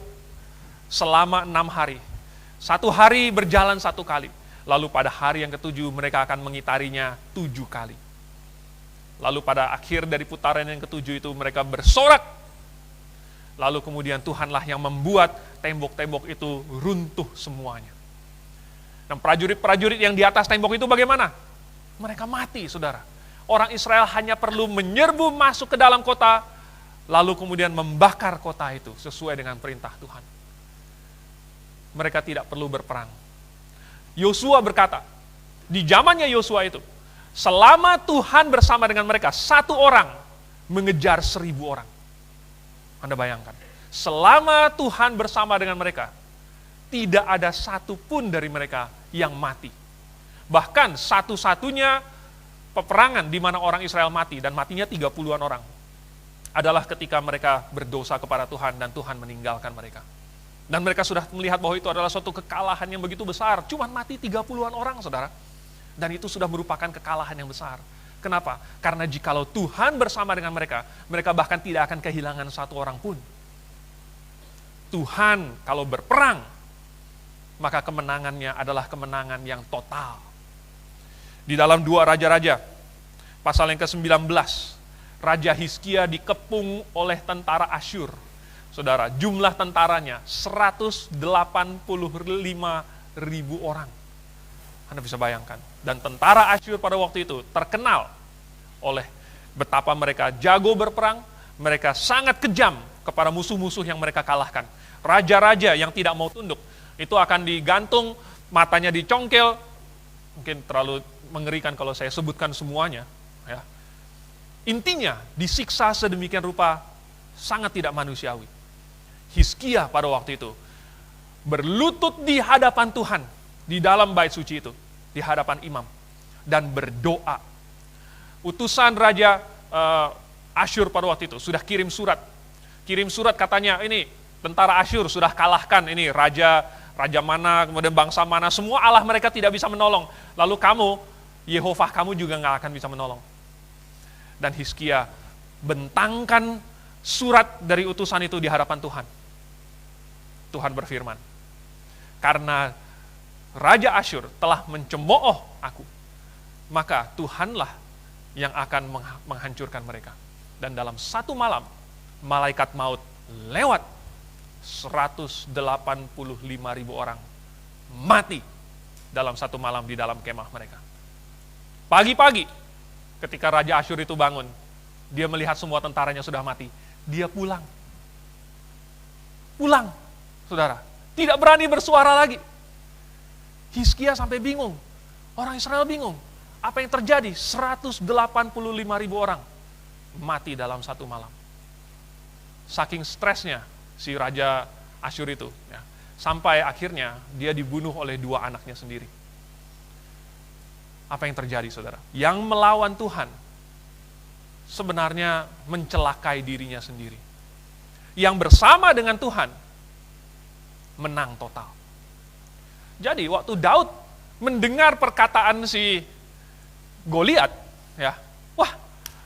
selama 6 hari. 1 hari berjalan 1 kali. Lalu pada hari yang ke-7 mereka akan mengitarinya 7 kali. Lalu pada akhir dari putaran yang ke-7 itu mereka bersorak. Lalu kemudian Tuhanlah yang membuat tembok-tembok itu runtuh semuanya. Dan prajurit-prajurit yang di atas tembok itu bagaimana? Mereka mati, saudara. Orang Israel hanya perlu menyerbu masuk ke dalam kota, lalu kemudian membakar kota itu sesuai dengan perintah Tuhan. Mereka tidak perlu berperang. Yosua berkata, di zamannya Yosua itu, selama Tuhan bersama dengan mereka, 1 orang mengejar 1000 orang. Anda bayangkan, selama Tuhan bersama dengan mereka, tidak ada satupun dari mereka yang mati. Bahkan satu-satunya peperangan di mana orang Israel mati, dan matinya 30-an orang, adalah ketika mereka berdosa kepada Tuhan dan Tuhan meninggalkan mereka. Dan mereka sudah melihat bahwa itu adalah suatu kekalahan yang begitu besar. Cuman mati 30-an orang, saudara. Dan itu sudah merupakan kekalahan yang besar. Kenapa? Karena jikalau Tuhan bersama dengan mereka, mereka bahkan tidak akan kehilangan 1 orang pun. Tuhan kalau berperang, maka kemenangannya adalah kemenangan yang total. Di dalam 2 Raja-Raja, pasal yang ke-19, Raja Hizkia dikepung oleh tentara Asyur. Saudara, jumlah tentaranya 185.000 orang. Anda bisa bayangkan. Dan tentara Asyur pada waktu itu terkenal oleh betapa mereka jago berperang, mereka sangat kejam kepada musuh-musuh yang mereka kalahkan. Raja-raja yang tidak mau tunduk, itu akan digantung, matanya dicongkel. Mungkin terlalu mengerikan kalau saya sebutkan semuanya. Ya. Intinya, disiksa sedemikian rupa sangat tidak manusiawi. Hizkia pada waktu itu berlutut di hadapan Tuhan, di dalam bait suci itu, di hadapan imam, dan berdoa. Utusan Raja Asyur pada waktu itu sudah kirim surat katanya, ini tentara Asyur sudah kalahkan, ini raja mana, kemudian bangsa mana, semua Allah mereka tidak bisa menolong. Lalu kamu, Yehovah kamu juga nggak akan bisa menolong. Dan Hizkia bentangkan surat dari utusan itu di hadapan Tuhan. Tuhan berfirman, karena Raja Asyur telah mencemooh aku, maka Tuhanlah yang akan menghancurkan mereka. Dan dalam 1 malam, malaikat maut lewat, 185.000 orang mati dalam 1 malam di dalam kemah mereka. Pagi-pagi, ketika Raja Asyur itu bangun, dia melihat semua tentaranya sudah mati. Dia pulang. Saudara. Tidak berani bersuara lagi. Hizkia sampai bingung. Orang Israel bingung. Apa yang terjadi? 185.000 orang mati dalam 1 malam. Saking stresnya si Raja Asyur itu. Ya. Sampai akhirnya dia dibunuh oleh 2 anaknya sendiri. Apa yang terjadi, saudara? Yang melawan Tuhan sebenarnya mencelakai dirinya sendiri. Yang bersama dengan Tuhan menang total. Jadi waktu Daud mendengar perkataan si Goliat, ya, wah,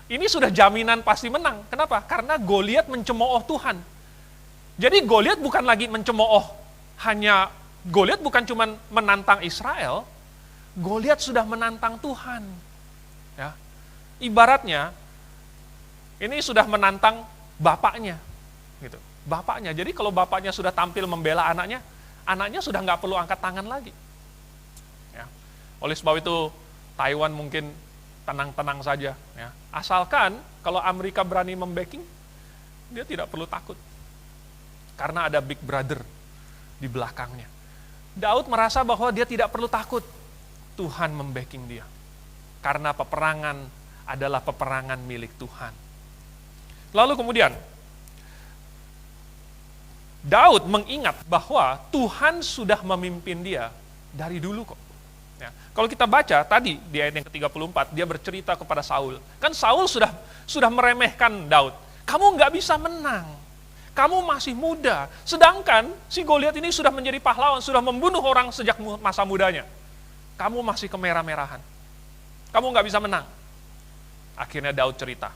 ini sudah jaminan pasti menang. Kenapa? Karena Goliat mencemooh Tuhan. Jadi Goliat bukan lagi mencemooh, Goliat bukan cuma menantang Israel, Goliat sudah menantang Tuhan. Ya. Ibaratnya ini sudah menantang bapaknya, gitu. Bapaknya. Jadi kalau bapaknya sudah tampil membela anaknya sudah nggak perlu angkat tangan lagi. Ya. Oleh sebab itu, Taiwan mungkin tenang-tenang saja. Ya. Asalkan kalau Amerika berani membacking, dia tidak perlu takut. Karena ada Big Brother di belakangnya. Daud merasa bahwa dia tidak perlu takut. Tuhan membacking dia. Karena peperangan adalah peperangan milik Tuhan. Lalu kemudian, Daud mengingat bahwa Tuhan sudah memimpin dia dari dulu kok. Ya. Kalau kita baca tadi di ayat yang ke-34, dia bercerita kepada Saul. Kan Saul sudah meremehkan Daud. Kamu nggak bisa menang. Kamu masih muda. Sedangkan si Goliat ini sudah menjadi pahlawan, sudah membunuh orang sejak masa mudanya. Kamu masih kemerah-merahan. Kamu nggak bisa menang. Akhirnya Daud cerita.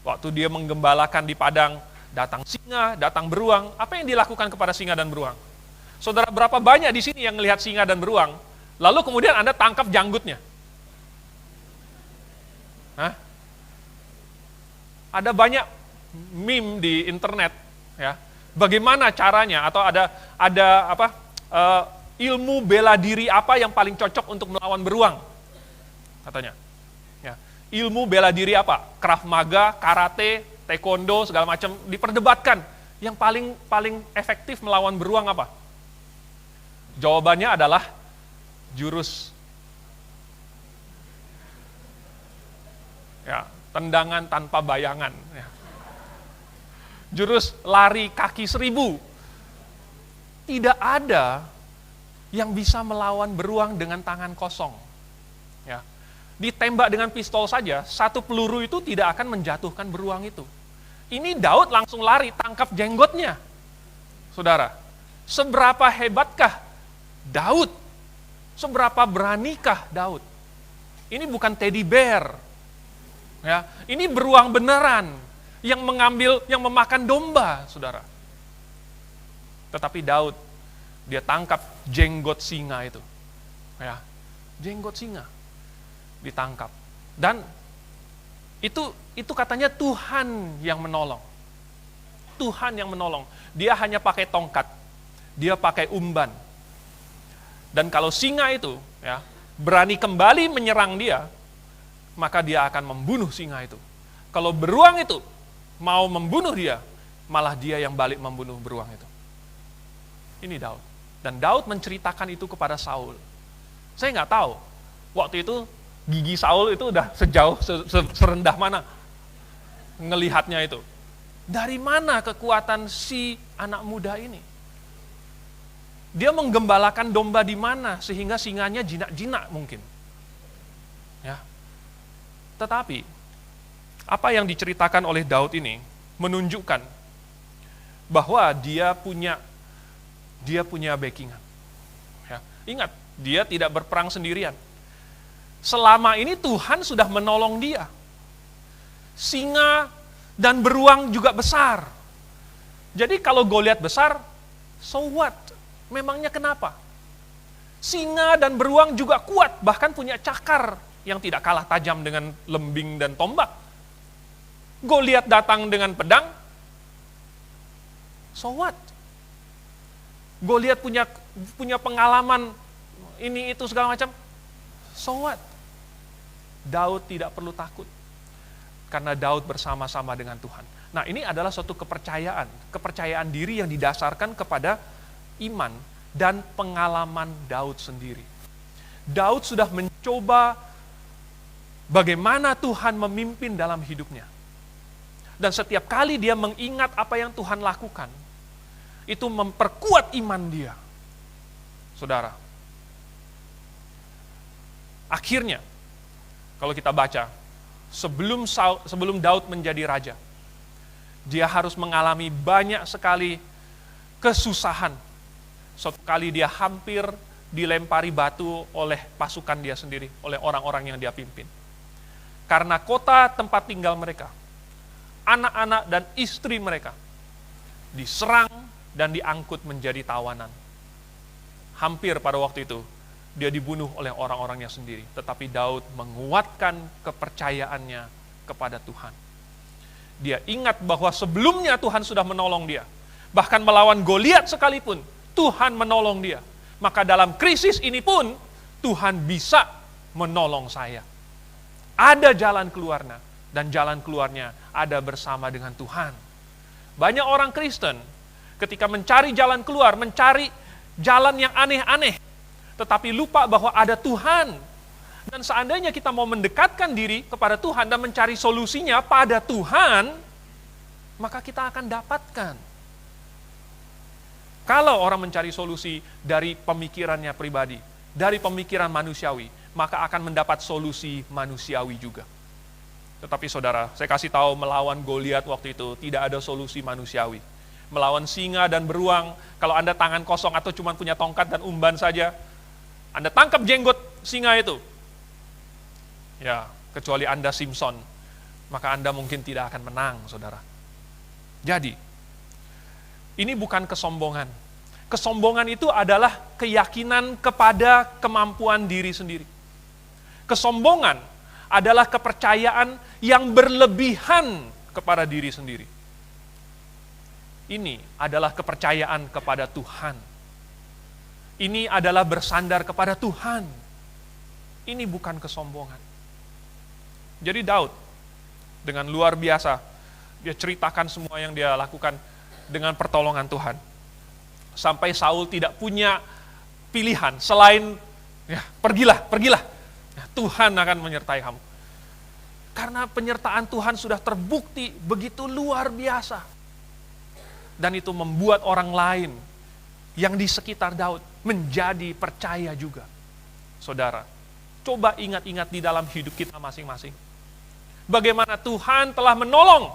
Waktu dia menggembalakan di padang, datang singa, datang beruang. Apa yang dilakukan kepada singa dan beruang? Saudara, berapa banyak di sini yang melihat singa dan beruang, lalu kemudian Anda tangkap janggutnya? Hah? Ada banyak meme di internet, ya. Bagaimana caranya? Atau ada ilmu bela diri apa yang paling cocok untuk melawan beruang? Katanya. Ya. Ilmu bela diri apa? Krav Maga, karate, taekwondo, segala macam diperdebatkan. Yang paling efektif melawan beruang apa? Jawabannya adalah jurus tendangan tanpa bayangan. Ya. Jurus lari kaki 1000. Tidak ada yang bisa melawan beruang dengan tangan kosong. Ya. Ditembak dengan pistol saja, satu peluru itu tidak akan menjatuhkan beruang itu. Ini Daud langsung lari, tangkap jenggotnya. Saudara, seberapa hebatkah Daud? Seberapa beranikah Daud? Ini bukan teddy bear. Ya, ini beruang beneran yang memakan domba, saudara. Tetapi Daud, dia tangkap jenggot singa itu. Ya, jenggot singa ditangkap. Dan itu katanya Tuhan yang menolong. Tuhan yang menolong. Dia hanya pakai tongkat. Dia pakai umban. Dan kalau singa itu berani kembali menyerang dia, maka dia akan membunuh singa itu. Kalau beruang itu mau membunuh dia, malah dia yang balik membunuh beruang itu. Ini Daud. Dan Daud menceritakan itu kepada Saul. Saya nggak tahu, waktu itu gigi Saul itu udah sejauh, serendah mana ngelihatnya itu. Dari mana kekuatan si anak muda ini? Dia menggembalakan domba di mana sehingga singanya jinak-jinak mungkin. Ya. Tetapi apa yang diceritakan oleh Daud ini menunjukkan bahwa dia punya backingan. Ya. Ingat, dia tidak berperang sendirian. Selama ini Tuhan sudah menolong dia. Singa dan beruang juga besar. Jadi kalau Goliat besar, so what? Memangnya kenapa? Singa dan beruang juga kuat, bahkan punya cakar yang tidak kalah tajam dengan lembing dan tombak. Goliat datang dengan pedang, so what? Goliat punya pengalaman ini itu segala macam, so what? Daud tidak perlu takut, karena Daud bersama-sama dengan Tuhan. Nah, ini adalah suatu kepercayaan diri yang didasarkan kepada iman dan pengalaman Daud sendiri. Daud sudah mencoba bagaimana Tuhan memimpin dalam hidupnya. Dan setiap kali dia mengingat apa yang Tuhan lakukan, itu memperkuat iman dia. Saudara, akhirnya, kalau kita baca, sebelum Daud menjadi raja, dia harus mengalami banyak sekali kesusahan. Suatu kali dia hampir dilempari batu oleh pasukan dia sendiri, oleh orang-orang yang dia pimpin. Karena kota tempat tinggal mereka, anak-anak dan istri mereka diserang dan diangkut menjadi tawanan. Hampir pada waktu itu dia dibunuh oleh orang-orangnya sendiri. Tetapi Daud menguatkan kepercayaannya kepada Tuhan. Dia ingat bahwa sebelumnya Tuhan sudah menolong dia. Bahkan melawan Goliat sekalipun, Tuhan menolong dia. Maka dalam krisis ini pun, Tuhan bisa menolong saya. Ada jalan keluarnya, dan jalan keluarnya ada bersama dengan Tuhan. Banyak orang Kristen ketika mencari jalan keluar, mencari jalan yang aneh-aneh, tetapi lupa bahwa ada Tuhan. Dan seandainya kita mau mendekatkan diri kepada Tuhan dan mencari solusinya pada Tuhan, maka kita akan dapatkan. Kalau orang mencari solusi dari pemikirannya pribadi, dari pemikiran manusiawi, maka akan mendapat solusi manusiawi juga. Tetapi saudara, saya kasih tahu, melawan Goliat waktu itu tidak ada solusi manusiawi. Melawan singa dan beruang, kalau Anda tangan kosong atau cuma punya tongkat dan umban saja, Anda tangkap jenggot singa itu, ya, kecuali Anda Simpson, maka Anda mungkin tidak akan menang, saudara. Jadi, ini bukan kesombongan. Kesombongan itu adalah keyakinan kepada kemampuan diri sendiri. Kesombongan adalah kepercayaan yang berlebihan kepada diri sendiri. Ini adalah kepercayaan kepada Tuhan. Ini adalah bersandar kepada Tuhan. Ini bukan kesombongan. Jadi Daud, dengan luar biasa, dia ceritakan semua yang dia lakukan dengan pertolongan Tuhan. Sampai Saul tidak punya pilihan selain, ya, pergilah. Ya, Tuhan akan menyertai kamu. Karena penyertaan Tuhan sudah terbukti begitu luar biasa. Dan itu membuat orang lain yang di sekitar Daud menjadi percaya juga. Saudara, coba ingat-ingat di dalam hidup kita masing-masing. Bagaimana Tuhan telah menolong.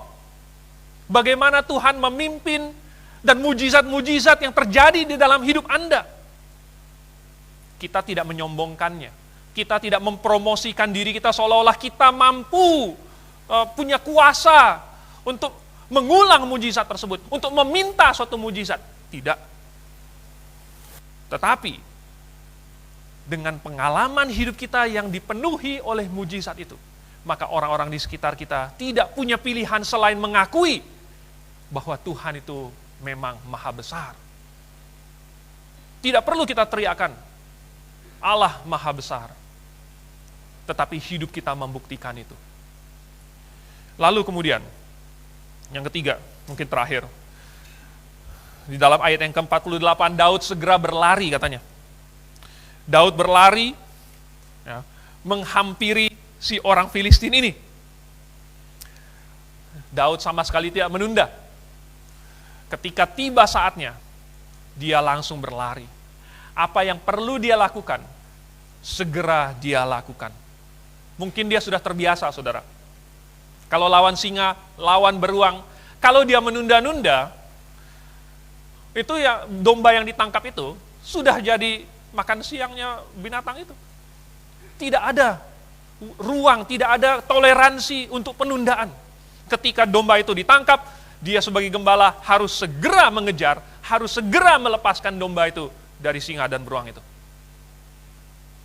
Bagaimana Tuhan memimpin dan mujizat-mujizat yang terjadi di dalam hidup Anda. Kita tidak menyombongkannya. Kita tidak mempromosikan diri kita seolah-olah kita mampu, punya kuasa untuk mengulang mujizat tersebut, untuk meminta suatu mujizat. Tidak. Tetapi, dengan pengalaman hidup kita yang dipenuhi oleh mujizat itu, maka orang-orang di sekitar kita tidak punya pilihan selain mengakui bahwa Tuhan itu memang maha besar. Tidak perlu kita teriakan, Allah maha besar. Tetapi hidup kita membuktikan itu. Lalu kemudian, yang ketiga, mungkin terakhir. Di dalam ayat yang ke-48, Daud segera berlari katanya. Daud berlari, ya, menghampiri si orang Filistin ini. Daud sama sekali tidak menunda. Ketika tiba saatnya, dia langsung berlari. Apa yang perlu dia lakukan, segera dia lakukan. Mungkin dia sudah terbiasa, saudara. Kalau lawan singa, lawan beruang, kalau dia menunda-nunda, itu ya domba yang ditangkap itu sudah jadi makan siangnya binatang itu. Tidak ada ruang, tidak ada toleransi untuk penundaan. Ketika domba itu ditangkap, dia sebagai gembala harus segera mengejar, harus segera melepaskan domba itu dari singa dan beruang itu.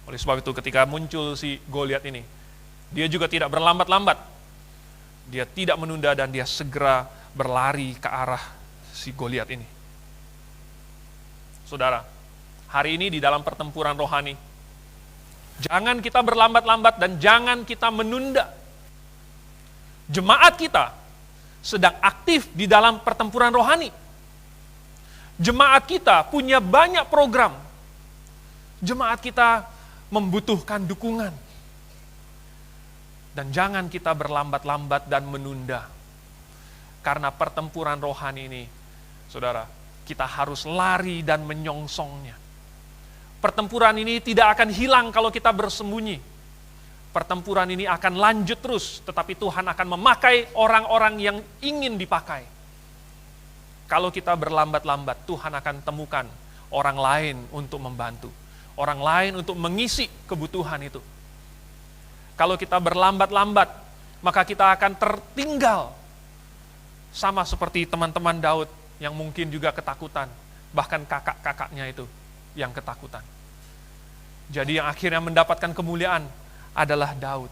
Oleh sebab itu ketika muncul si Goliat ini, dia juga tidak berlambat-lambat. Dia tidak menunda dan dia segera berlari ke arah si Goliat ini. Saudara, hari ini di dalam pertempuran rohani, jangan kita berlambat-lambat dan jangan kita menunda. Jemaat kita sedang aktif di dalam pertempuran rohani. Jemaat kita punya banyak program. Jemaat kita membutuhkan dukungan. Dan jangan kita berlambat-lambat dan menunda. Karena pertempuran rohani ini, saudara, kita harus lari dan menyongsongnya. Pertempuran ini tidak akan hilang kalau kita bersembunyi. Pertempuran ini akan lanjut terus, tetapi Tuhan akan memakai orang-orang yang ingin dipakai. Kalau kita berlambat-lambat, Tuhan akan temukan orang lain untuk membantu. Orang lain untuk mengisi kebutuhan itu. Kalau kita berlambat-lambat, maka kita akan tertinggal. Sama seperti teman-teman Daud yang mungkin juga ketakutan. Bahkan kakak-kakaknya itu yang ketakutan. Jadi yang akhirnya mendapatkan kemuliaan adalah Daud.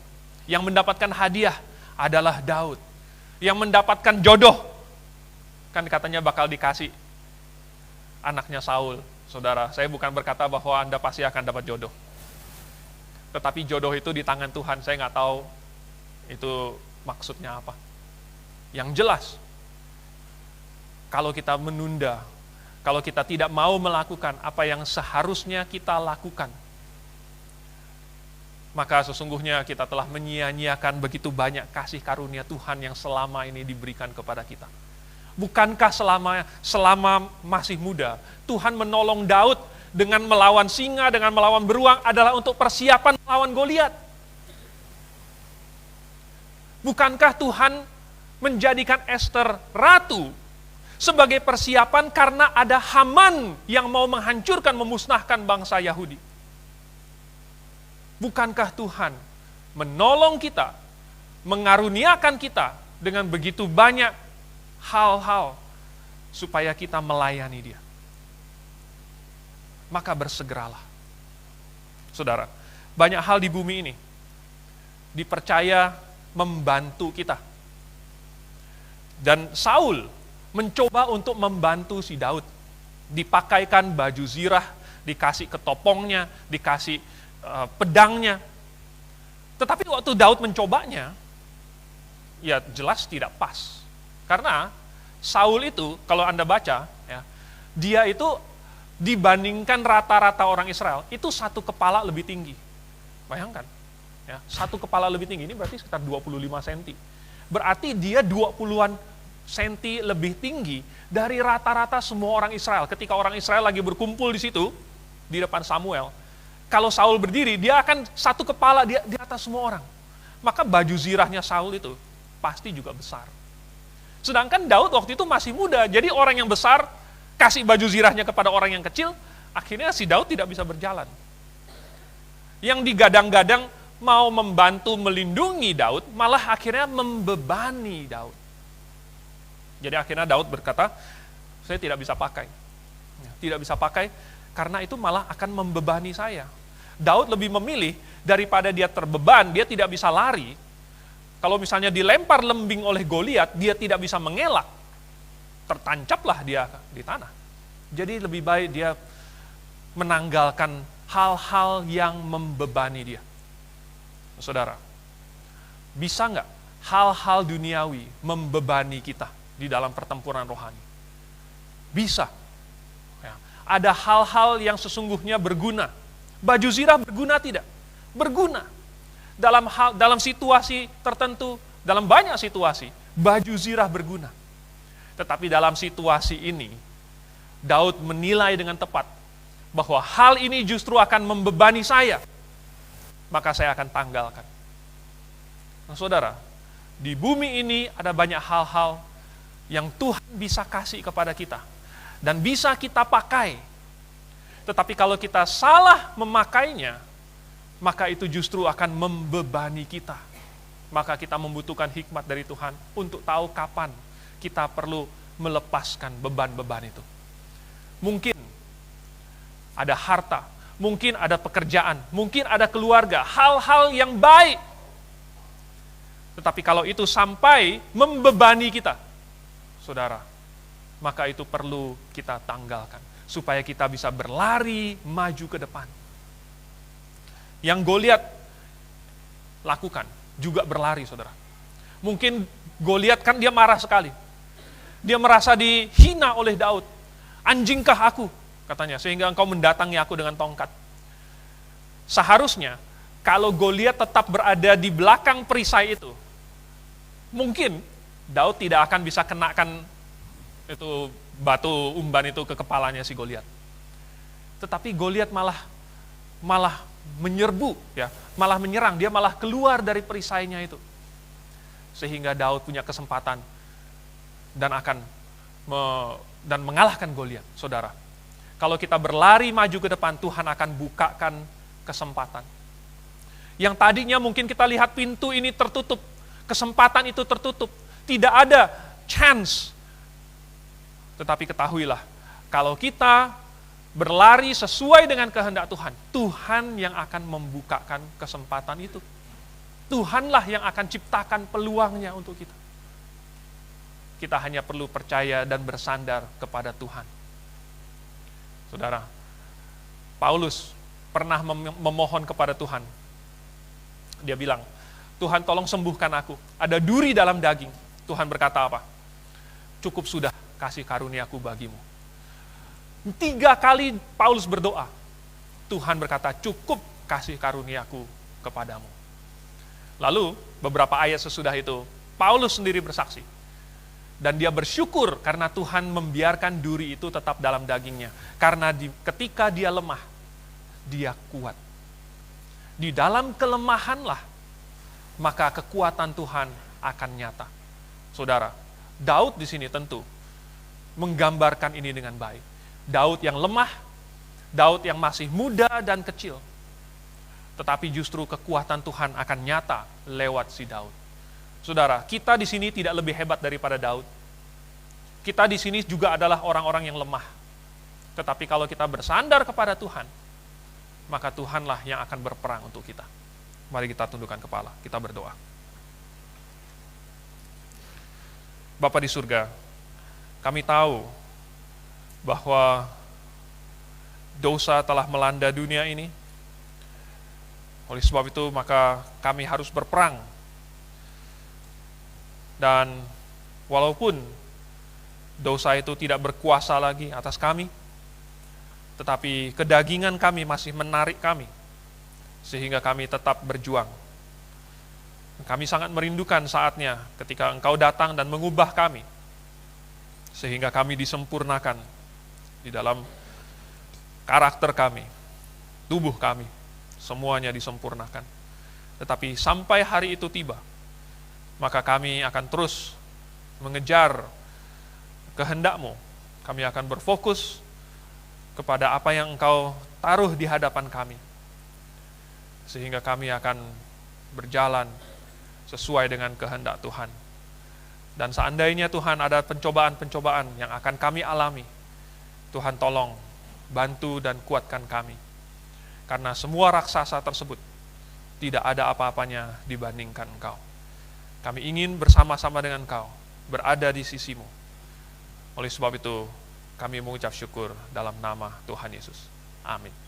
Yang mendapatkan hadiah adalah Daud. Yang mendapatkan jodoh, kan katanya bakal dikasih anaknya Saul. Saudara, saya bukan berkata bahwa Anda pasti akan dapat jodoh. Tetapi jodoh itu di tangan Tuhan, saya nggak tahu itu maksudnya apa. Yang jelas, kalau kita menunda, kalau kita tidak mau melakukan apa yang seharusnya kita lakukan, maka sesungguhnya kita telah menyia-nyiakan begitu banyak kasih karunia Tuhan yang selama ini diberikan kepada kita. Bukankah selama masih muda, Tuhan menolong Daud dengan melawan singa, dengan melawan beruang adalah untuk persiapan melawan Goliat? Bukankah Tuhan menjadikan Ester ratu sebagai persiapan karena ada Haman yang mau menghancurkan, memusnahkan bangsa Yahudi? Bukankah Tuhan menolong kita, mengaruniakan kita dengan begitu banyak hal-hal supaya kita melayani Dia? Maka bersegeralah. Saudara, banyak hal di bumi ini dipercaya membantu kita. Dan Saul mencoba untuk membantu si Daud. Dipakaikan baju zirah, dikasih ketopongnya, dikasih pedangnya. Tetapi waktu Daud mencobanya, ya jelas tidak pas. Karena Saul itu, kalau Anda baca, ya, dia itu dibandingkan rata-rata orang Israel, itu satu kepala lebih tinggi. Bayangkan, ya, satu kepala lebih tinggi, ini berarti sekitar 25 cm. Berarti dia 20-an senti lebih tinggi dari rata-rata semua orang Israel. Ketika orang Israel lagi berkumpul di situ, di depan Samuel, kalau Saul berdiri, dia akan satu kepala di atas semua orang. Maka baju zirahnya Saul itu pasti juga besar. Sedangkan Daud waktu itu masih muda, jadi orang yang besar kasih baju zirahnya kepada orang yang kecil, akhirnya si Daud tidak bisa berjalan. Yang digadang-gadang mau membantu melindungi Daud, malah akhirnya membebani Daud. Jadi akhirnya Daud berkata, saya tidak bisa pakai. Tidak bisa pakai, karena itu malah akan membebani saya. Daud lebih memilih, daripada dia terbeban, dia tidak bisa lari. Kalau misalnya dilempar lembing oleh Goliat, dia tidak bisa mengelak, tertancaplah dia di tanah. Jadi lebih baik dia menanggalkan hal-hal yang membebani dia. Saudara, bisa nggak hal-hal duniawi membebani kita di dalam pertempuran rohani? Bisa. Ya. Ada hal-hal yang sesungguhnya berguna. Baju zirah berguna tidak? Berguna. Dalam situasi tertentu, dalam banyak situasi, baju zirah berguna. Tetapi dalam situasi ini, Daud menilai dengan tepat bahwa hal ini justru akan membebani saya, maka saya akan tanggalkan. Nah, saudara, di bumi ini ada banyak hal-hal yang Tuhan bisa kasih kepada kita dan bisa kita pakai. Tetapi kalau kita salah memakainya, maka itu justru akan membebani kita. Maka kita membutuhkan hikmat dari Tuhan untuk tahu kapan kita perlu melepaskan beban-beban itu. Mungkin ada harta, mungkin ada pekerjaan, mungkin ada keluarga, hal-hal yang baik. Tetapi kalau itu sampai membebani kita, saudara, maka itu perlu kita tanggalkan, supaya kita bisa berlari maju ke depan. Yang Goliat lakukan juga berlari, saudara. Mungkin Goliat kan dia marah sekali. Dia merasa dihina oleh Daud. Anjingkah aku, katanya, sehingga engkau mendatangi aku dengan tongkat. Seharusnya kalau Goliat tetap berada di belakang perisai itu, mungkin Daud tidak akan bisa kenakan itu batu umban itu ke kepalanya si Goliat. Tetapi Goliat malah menyerbu, ya, malah menyerang, dia malah keluar dari perisainya itu. Sehingga Daud punya kesempatan dan mengalahkan Goliat, saudara. Kalau kita berlari maju ke depan, Tuhan akan bukakan kesempatan. Yang tadinya mungkin kita lihat pintu ini tertutup, kesempatan itu tertutup, tidak ada chance. Tetapi ketahuilah, kalau kita berlari sesuai dengan kehendak Tuhan, Tuhan yang akan membukakan kesempatan itu. Tuhanlah yang akan ciptakan peluangnya untuk kita. Kita hanya perlu percaya dan bersandar kepada Tuhan. Saudara, Paulus pernah memohon kepada Tuhan Dia bilang, Tuhan tolong sembuhkan aku. Ada duri dalam daging. Tuhan berkata apa? Cukup sudah kasih karuniaku bagimu. 3 kali Paulus berdoa. Tuhan berkata, cukup kasih karuniaku kepadamu. Lalu, beberapa ayat sesudah itu, Paulus sendiri bersaksi. Dan dia bersyukur karena Tuhan membiarkan duri itu tetap dalam dagingnya. Karena ketika dia lemah, dia kuat. Di dalam kelemahanlah, maka kekuatan Tuhan akan nyata. Saudara, Daud di sini tentu menggambarkan ini dengan baik. Daud yang lemah, Daud yang masih muda dan kecil. Tetapi justru kekuatan Tuhan akan nyata lewat si Daud. Saudara, kita di sini tidak lebih hebat daripada Daud. Kita di sini juga adalah orang-orang yang lemah. Tetapi kalau kita bersandar kepada Tuhan, maka Tuhanlah yang akan berperang untuk kita. Mari kita tundukkan kepala, kita berdoa. Bapa di surga, kami tahu bahwa dosa telah melanda dunia ini. Oleh sebab itu, maka kami harus berperang. Dan walaupun dosa itu tidak berkuasa lagi atas kami, tetapi kedagingan kami masih menarik kami, sehingga kami tetap berjuang. Kami sangat merindukan saatnya ketika Engkau datang dan mengubah kami, sehingga kami disempurnakan di dalam karakter kami, tubuh kami, semuanya disempurnakan. Tetapi sampai hari itu tiba, maka kami akan terus mengejar kehendak-Mu. Kami akan berfokus kepada apa yang Engkau taruh di hadapan kami, sehingga kami akan berjalan sesuai dengan kehendak Tuhan. Dan seandainya Tuhan ada pencobaan-pencobaan yang akan kami alami, Tuhan tolong bantu dan kuatkan kami. Karena semua raksasa tersebut tidak ada apa-apanya dibandingkan Engkau. Kami ingin bersama-sama dengan Engkau, berada di sisi-Mu. Oleh sebab itu, kami mengucap syukur dalam nama Tuhan Yesus. Amin.